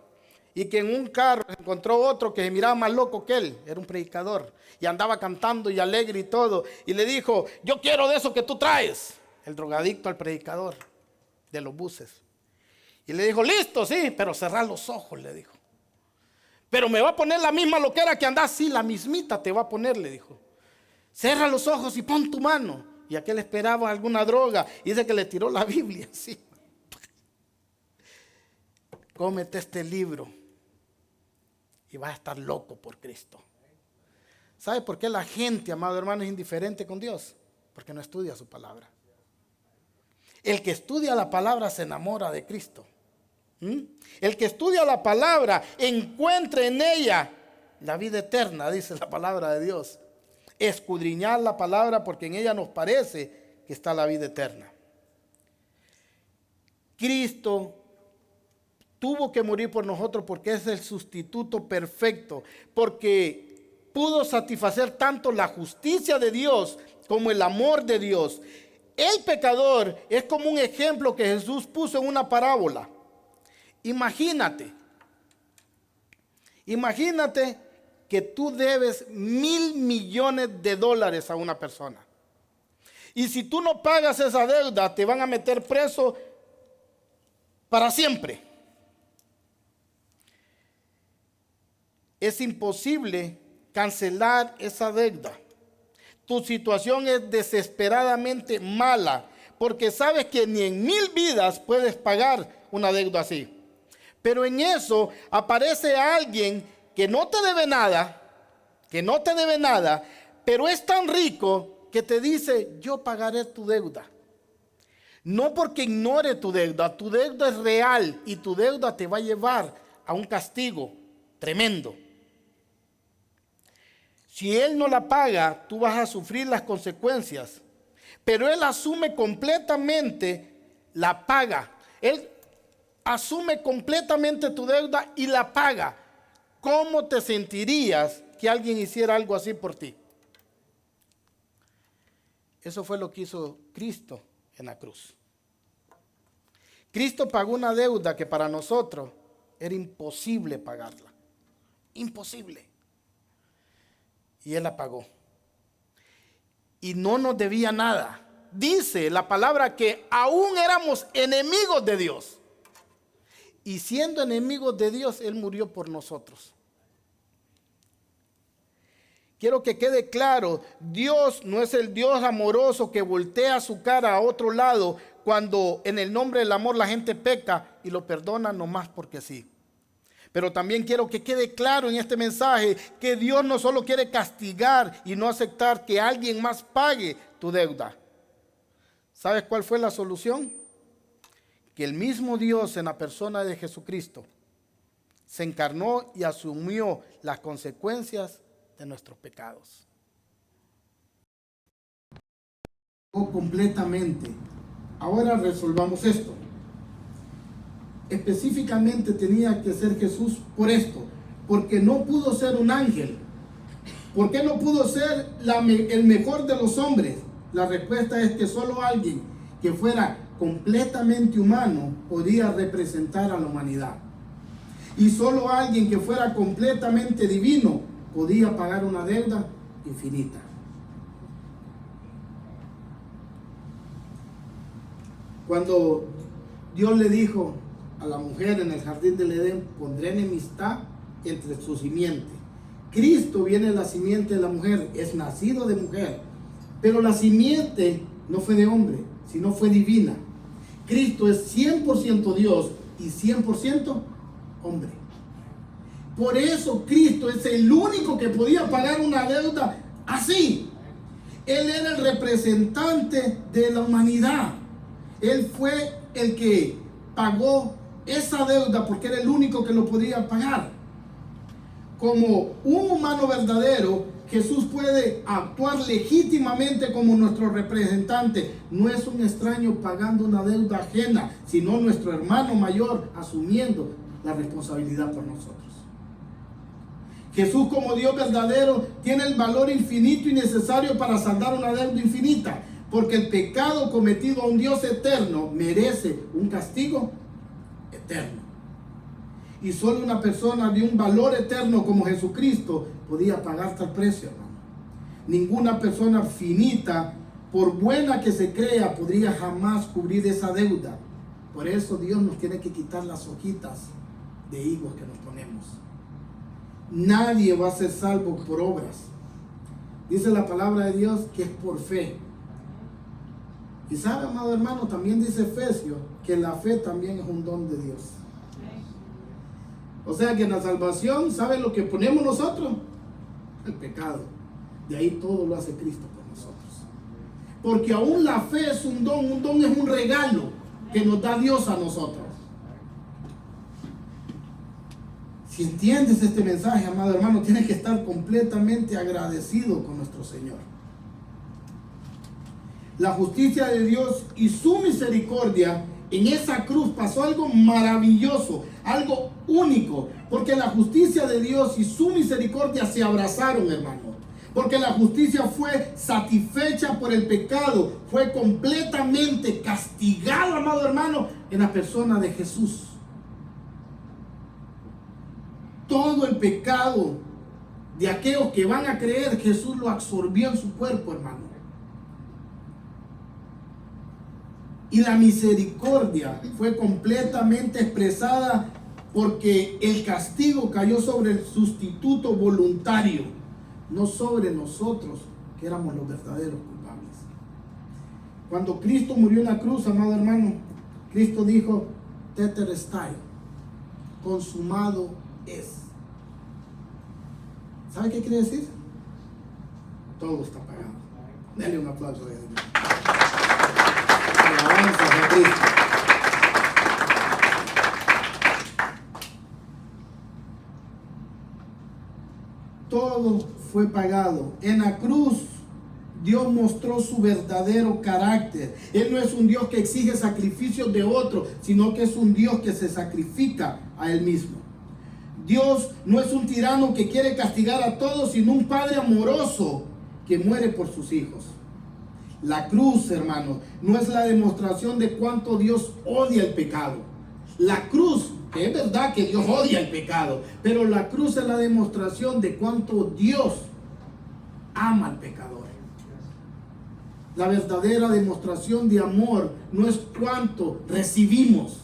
y que en un carro encontró otro que se miraba más loco que él, era un predicador, y andaba cantando y alegre y todo, y le dijo: yo quiero de eso que tú traes, el drogadicto al predicador de los buses. Y le dijo: listo, sí, pero cerrá los ojos, le dijo. Pero me va a poner la misma loquera que andás. Sí, la mismita te va a poner, le dijo. Cierra los ojos y pon tu mano. Y aquel esperaba alguna droga, y dice que le tiró la Biblia así. Cómete este libro y vas a estar loco por Cristo. ¿Sabe por qué la gente, amado hermano, es indiferente con Dios? Porque no estudia su palabra. El que estudia la palabra se enamora de Cristo. El que estudia la palabra encuentra en ella la vida eterna, dice la palabra de Dios. Escudriñar la palabra porque en ella nos parece que está la vida eterna. Cristo tuvo que morir por nosotros porque es el sustituto perfecto, porque pudo satisfacer tanto la justicia de Dios como el amor de Dios. El pecador es como un ejemplo que Jesús puso en una parábola. Imagínate que tú debes $1,000 millones a una persona. Y si tú no pagas esa deuda, te van a meter preso para siempre. Es imposible cancelar esa deuda. Tu situación es desesperadamente mala, porque sabes que ni en 1,000 vidas puedes pagar una deuda así. Pero en eso aparece alguien que no te debe nada, pero es tan rico que te dice: yo pagaré tu deuda. No porque ignore tu deuda es real y tu deuda te va a llevar a un castigo tremendo. Si Él no la paga, tú vas a sufrir las consecuencias. Pero Él asume completamente la paga. Él asume completamente tu deuda y la paga. ¿Cómo te sentirías que alguien hiciera algo así por ti? Eso fue lo que hizo Cristo en la cruz. Cristo pagó una deuda que para nosotros era imposible pagarla. Imposible. Y Él la pagó. Y no nos debía nada. Dice la palabra que aún éramos enemigos de Dios. Y siendo enemigos de Dios, Él murió por nosotros. Quiero que quede claro, Dios no es el Dios amoroso que voltea su cara a otro lado cuando en el nombre del amor la gente peca y lo perdona nomás porque sí. Pero también quiero que quede claro en este mensaje que Dios no solo quiere castigar y no aceptar que alguien más pague tu deuda. ¿Sabes cuál fue la solución? Que el mismo Dios en la persona de Jesucristo se encarnó y asumió las consecuencias de nuestros pecados. Completamente. Ahora resolvamos esto. Específicamente tenía que ser Jesús por esto, porque no pudo ser un ángel. ¿Por qué no pudo ser el mejor de los hombres? La respuesta es que solo alguien que fuera completamente humano podía representar a la humanidad. Y solo alguien que fuera completamente divino podía pagar una deuda infinita. Cuando Dios le dijo a la mujer en el jardín del Edén: pondré enemistad entre su simiente. Cristo viene de la simiente de la mujer, es nacido de mujer, pero la simiente no fue de hombre, sino fue divina. Cristo es 100% Dios y 100% hombre. Por eso Cristo es el único que podía pagar una deuda así. Él era el representante de la humanidad. Él fue el que pagó esa deuda porque era el único que lo podía pagar. Como un humano verdadero, Jesús puede actuar legítimamente como nuestro representante. No es un extraño pagando una deuda ajena, sino nuestro hermano mayor asumiendo la responsabilidad por nosotros. Jesús, como Dios verdadero, tiene el valor infinito y necesario para saldar una deuda infinita, porque el pecado cometido a un Dios eterno merece un castigo eterno. Y solo una persona de un valor eterno como Jesucristo podía pagar tal precio, hermano. Ninguna persona finita, por buena que se crea, podría jamás cubrir esa deuda. Por eso Dios nos tiene que quitar las hojitas de higos que nos ponemos. Nadie va a ser salvo por obras. Dice la palabra de Dios que es por fe. Y sabe, amado hermano, también dice Efesios que la fe también es un don de Dios. O sea que en la salvación, ¿sabe lo que ponemos nosotros? El pecado. De ahí todo lo hace Cristo por nosotros. Porque aún la fe es un don es un regalo que nos da Dios a nosotros. Si entiendes este mensaje, amado hermano, tienes que estar completamente agradecido con nuestro Señor. La justicia de Dios y su misericordia en esa cruz pasó algo maravilloso, algo único, porque la justicia de Dios y su misericordia se abrazaron, hermano. Porque la justicia fue satisfecha por el pecado, fue completamente castigado, amado hermano, en la persona de Jesús. Todo el pecado de aquellos que van a creer, Jesús lo absorbió en su cuerpo, hermano. Y la misericordia fue completamente expresada porque el castigo cayó sobre el sustituto voluntario, no sobre nosotros, que éramos los verdaderos culpables. Cuando Cristo murió en la cruz, amado hermano, Cristo dijo, tetelestai, consumado es. ¿Sabe qué quiere decir? Todo está pagado. Dale un aplauso a Dios. Alabanza a Cristo. Todo fue pagado. En la cruz, Dios mostró su verdadero carácter. Él no es un Dios que exige sacrificios de otro, sino que es un Dios que se sacrifica a Él mismo. Dios no es un tirano que quiere castigar a todos, sino un padre amoroso que muere por sus hijos. La cruz, hermano, no es la demostración de cuánto Dios odia el pecado. La cruz, que es verdad que Dios odia el pecado, pero la cruz es la demostración de cuánto Dios ama al pecador. La verdadera demostración de amor no es cuánto recibimos.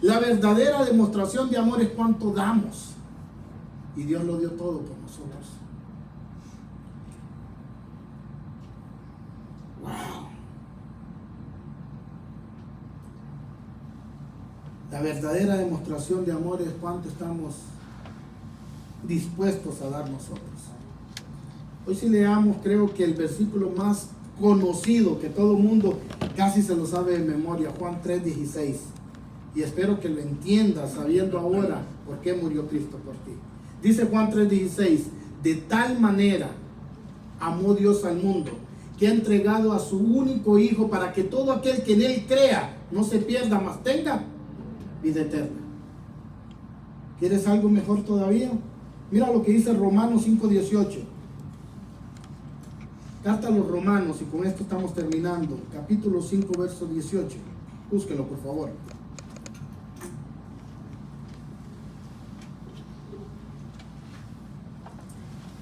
La verdadera demostración de amor es cuánto damos. Y Dios lo dio todo por nosotros. Wow. La verdadera demostración de amor es cuánto estamos dispuestos a dar nosotros. Hoy si leamos, creo que el versículo más conocido que todo el mundo casi se lo sabe de memoria, Juan 3:16. Y espero que lo entiendas sabiendo ahora por qué murió Cristo por ti. Dice Juan 3:16, de tal manera amó Dios al mundo, que ha entregado a su único Hijo para que todo aquel que en Él crea no se pierda, mas tenga vida eterna. ¿Quieres algo mejor todavía? Mira lo que dice Romanos 5:18. Carta a los Romanos, y con esto estamos terminando. Capítulo 5, verso 18. Búsquelo, por favor.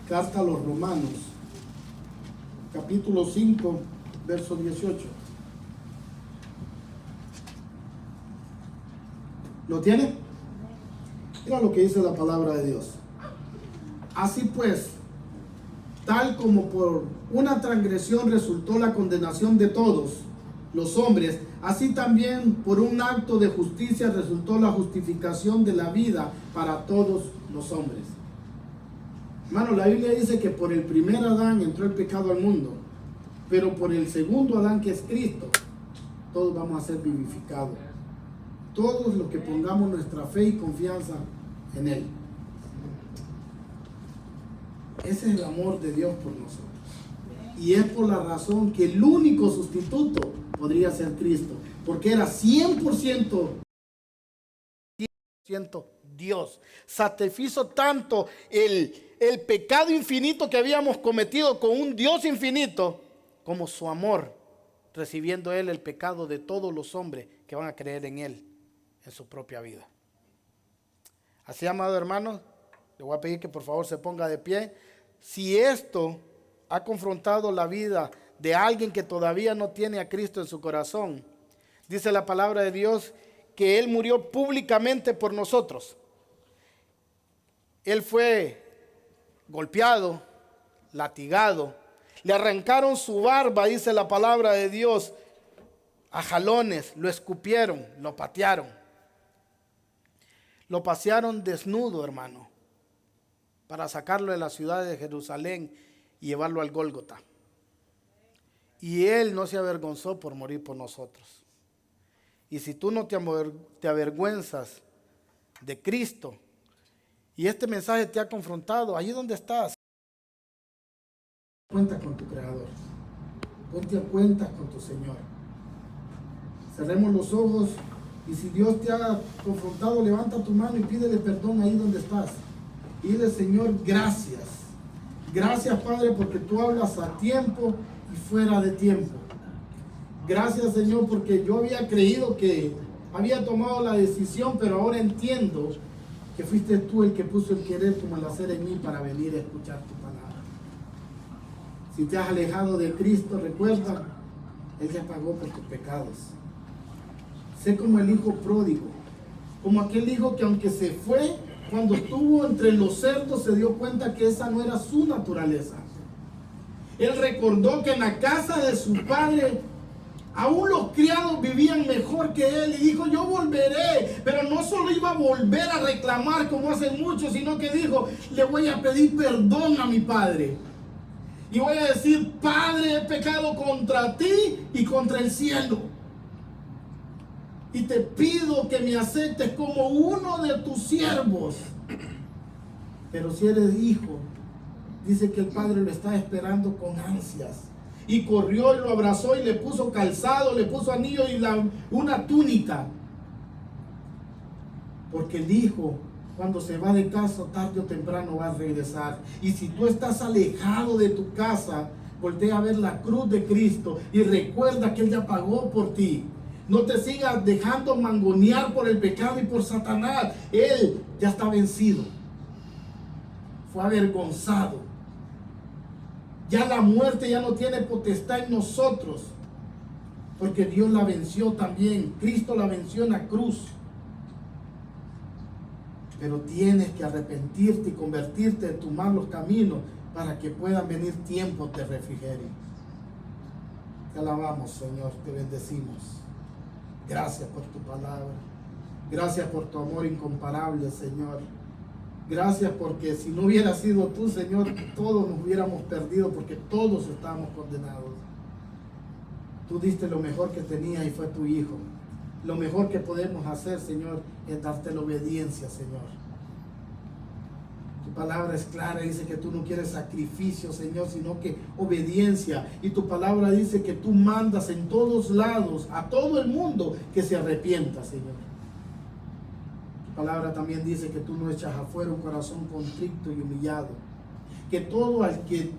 Carta a los Romanos, capítulo 5, verso 18. ¿Lo tiene? Mira lo que dice la palabra de Dios. Así pues, tal como por una transgresión resultó la condenación de todos los hombres, así también por un acto de justicia resultó la justificación de la vida para todos los hombres. Hermano, la Biblia dice que por el primer Adán entró el pecado al mundo, pero por el segundo Adán, que es Cristo, todos vamos a ser vivificados. Todos los que pongamos nuestra fe y confianza en Él. Ese es el amor de Dios por nosotros. Y es por la razón que el único sustituto podría ser Cristo. Porque era 100% Dios. Satisfizo tanto el pecado infinito que habíamos cometido con un Dios infinito, como su amor, recibiendo Él el pecado de todos los hombres que van a creer en Él, en su propia vida. Así, amado hermano, le voy a pedir que por favor se ponga de pie. Si esto ha confrontado la vida de alguien que todavía no tiene a Cristo en su corazón, dice la palabra de Dios que Él murió públicamente por nosotros. Él fue golpeado, latigado, le arrancaron su barba, dice la palabra de Dios, a jalones, lo escupieron, lo patearon. Lo pasearon desnudo, hermano, para sacarlo de la ciudad de Jerusalén y llevarlo al Gólgota. Y Él no se avergonzó por morir por nosotros. Y si tú no te avergüenzas de Cristo y este mensaje te ha confrontado, allí donde estás, cuenta con tu Creador, ponte a cuentas con tu Señor. Cerremos los ojos y si Dios te ha confrontado, levanta tu mano y pídele perdón ahí donde estás. Dile, Señor, gracias. Gracias, Padre, porque tú hablas a tiempo y fuera de tiempo. Gracias, Señor, porque yo había creído que había tomado la decisión, pero ahora entiendo que fuiste tú el que puso el querer como el hacer en mí para venir a escuchar tu palabra. Si te has alejado de Cristo, recuerda, Él ya pagó por tus pecados. Sé como el hijo pródigo, como aquel hijo que aunque se fue, cuando estuvo entre los cerdos se dio cuenta que esa no era su naturaleza. Él recordó que en la casa de su padre aún los criados vivían mejor que él y dijo, yo volveré, pero no solo iba a volver a reclamar como hacen muchos, sino que dijo, le voy a pedir perdón a mi padre. Y voy a decir, Padre, he pecado contra ti y contra el cielo. Y te pido que me aceptes como uno de tus siervos. Pero si eres hijo, dice que el padre lo está esperando con ansias. Y corrió y lo abrazó y le puso calzado, le puso anillo y una túnica. Porque el hijo, cuando se va de casa, tarde o temprano va a regresar. Y si tú estás alejado de tu casa, voltea a ver la cruz de Cristo y recuerda que Él ya pagó por ti. No te sigas dejando mangonear por el pecado y por Satanás. Él ya está vencido. Fue avergonzado. Ya la muerte ya no tiene potestad en nosotros, porque Dios la venció también. Cristo la venció en la cruz. Pero tienes que arrepentirte y convertirte en tus malos caminos para que puedan venir tiempos de refrigerio. Te alabamos, Señor, te bendecimos. Gracias por tu palabra. Gracias por tu amor incomparable, Señor. Gracias porque si no hubiera sido tú, Señor, todos nos hubiéramos perdido porque todos estábamos condenados. Tú diste lo mejor que tenías y fue tu Hijo. Lo mejor que podemos hacer, Señor, es darte la obediencia, Señor. Tu palabra es clara, dice que tú no quieres sacrificio, Señor, sino que obediencia. Y tu palabra dice que tú mandas en todos lados, a todo el mundo, que se arrepienta, Señor. Tu palabra también dice que tú no echas afuera un corazón contrito y humillado. Que todo al que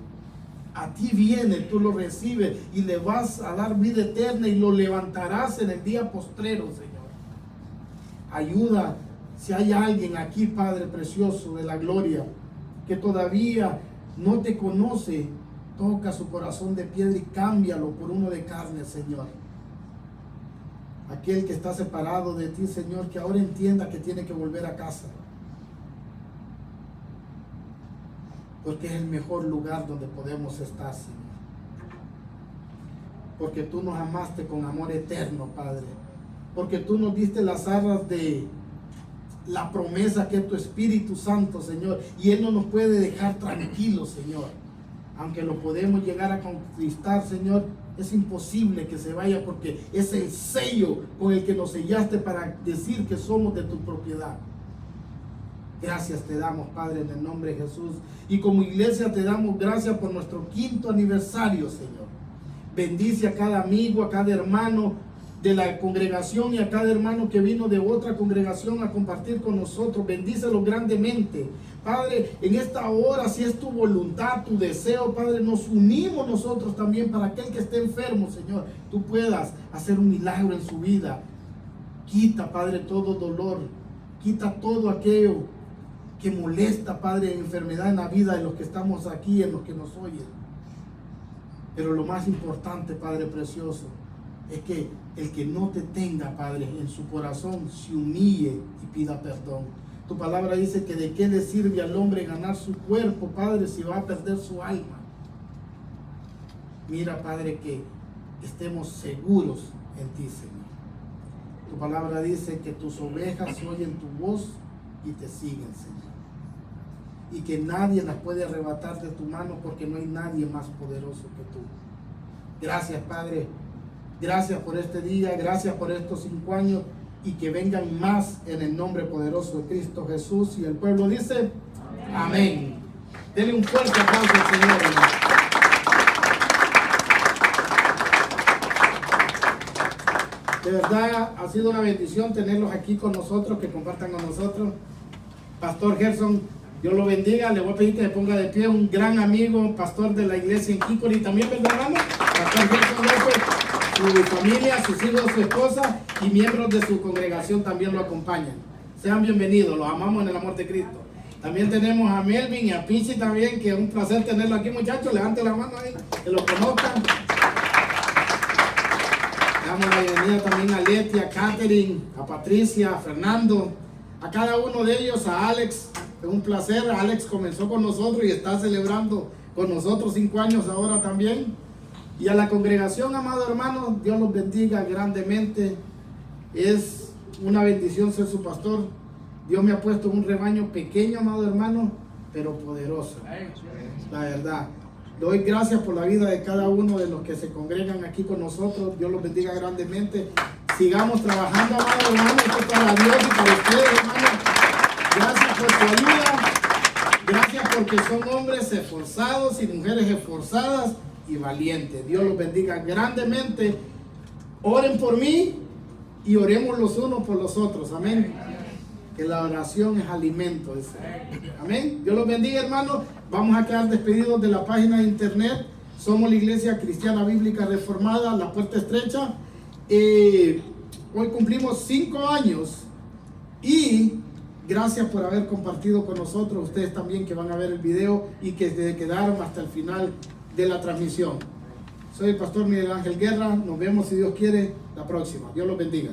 a ti viene, tú lo recibes y le vas a dar vida eterna y lo levantarás en el día postrero, Señor. Ayuda, si hay alguien aquí, Padre precioso de la gloria, que todavía no te conoce, toca su corazón de piedra y cámbialo por uno de carne, Señor. Aquel que está separado de ti, Señor, que ahora entienda que tiene que volver a casa. Porque es el mejor lugar donde podemos estar, Señor. Porque tú nos amaste con amor eterno, Padre. Porque tú nos diste las arras de la promesa que es tu Espíritu Santo, Señor. Y Él no nos puede dejar tranquilos, Señor. Aunque lo podemos llegar a conquistar, Señor, es imposible que se vaya porque es el sello con el que nos sellaste para decir que somos de tu propiedad. Gracias te damos, Padre, en el nombre de Jesús. Y como iglesia te damos gracias por nuestro 5º aniversario, Señor. Bendice a cada amigo, a cada hermano de la congregación y a cada hermano que vino de otra congregación a compartir con nosotros. Bendícelo grandemente. Padre, en esta hora, si es tu voluntad, tu deseo, Padre, nos unimos nosotros también para aquel que esté enfermo, Señor. Tú puedas hacer un milagro en su vida. Quita, Padre, todo dolor. Quita todo aquello que molesta, Padre, enfermedad en la vida de los que estamos aquí, en los que nos oyen. Pero lo más importante, Padre precioso, es que el que no te tenga, Padre, en su corazón, se humille y pida perdón. Tu palabra dice que de qué le sirve al hombre ganar su cuerpo, Padre, si va a perder su alma. Mira, Padre, que estemos seguros en ti, Señor. Tu palabra dice que tus ovejas oyen tu voz y te siguen, Señor. Y que nadie las puede arrebatar de tu mano porque no hay nadie más poderoso que tú. Gracias, Padre. Gracias por este día, gracias por estos 5 años y que vengan más en el nombre poderoso de Cristo Jesús. Y el pueblo dice, amén. Denle un fuerte aplauso al Señor, hermano. De verdad ha sido una bendición tenerlos aquí con nosotros, que compartan con nosotros. Pastor Gerson, Dios lo bendiga. Le voy a pedir que se ponga de pie, un gran amigo, pastor de la iglesia en Kikori. También, ¿verdad, hermano? Pastor Gerson López, su familia, sus hijos, su esposa y miembros de su congregación también lo acompañan. Sean bienvenidos, los amamos en el amor de Cristo. También tenemos a Melvin y a Pichi también, que es un placer tenerlo aquí, muchachos. Levanten la mano ahí, que lo conozcan. Damos la bienvenida también a Leti, a Catherine, a Patricia, a Fernando, a cada uno de ellos, a Alex. Es un placer. Alex comenzó con nosotros y está celebrando con nosotros 5 años ahora también. Y a la congregación, amado hermano, Dios los bendiga grandemente. Es una bendición ser su pastor. Dios me ha puesto en un rebaño pequeño, amado hermano, pero poderoso. La verdad. Doy gracias por la vida de cada uno de los que se congregan aquí con nosotros. Dios los bendiga grandemente. Sigamos trabajando, amado hermano. Esto es para Dios y para ustedes, hermano. Gracias por su ayuda. Gracias porque son hombres esforzados y mujeres esforzadas y valientes. Dios los bendiga grandemente. Oren por mí y oremos los unos por los otros. Amén. Que la oración es alimento. Amén. Dios los bendiga, hermanos. Vamos a quedar despedidos de la página de internet. Somos la Iglesia Cristiana Bíblica Reformada, La Puerta Estrecha. Hoy cumplimos 5 años y gracias por haber compartido con nosotros. Ustedes también que van a ver el video y que se quedaron hasta el final de la transmisión. Soy el pastor Miguel Ángel Guerra. Nos vemos, si Dios quiere, la próxima. Dios los bendiga.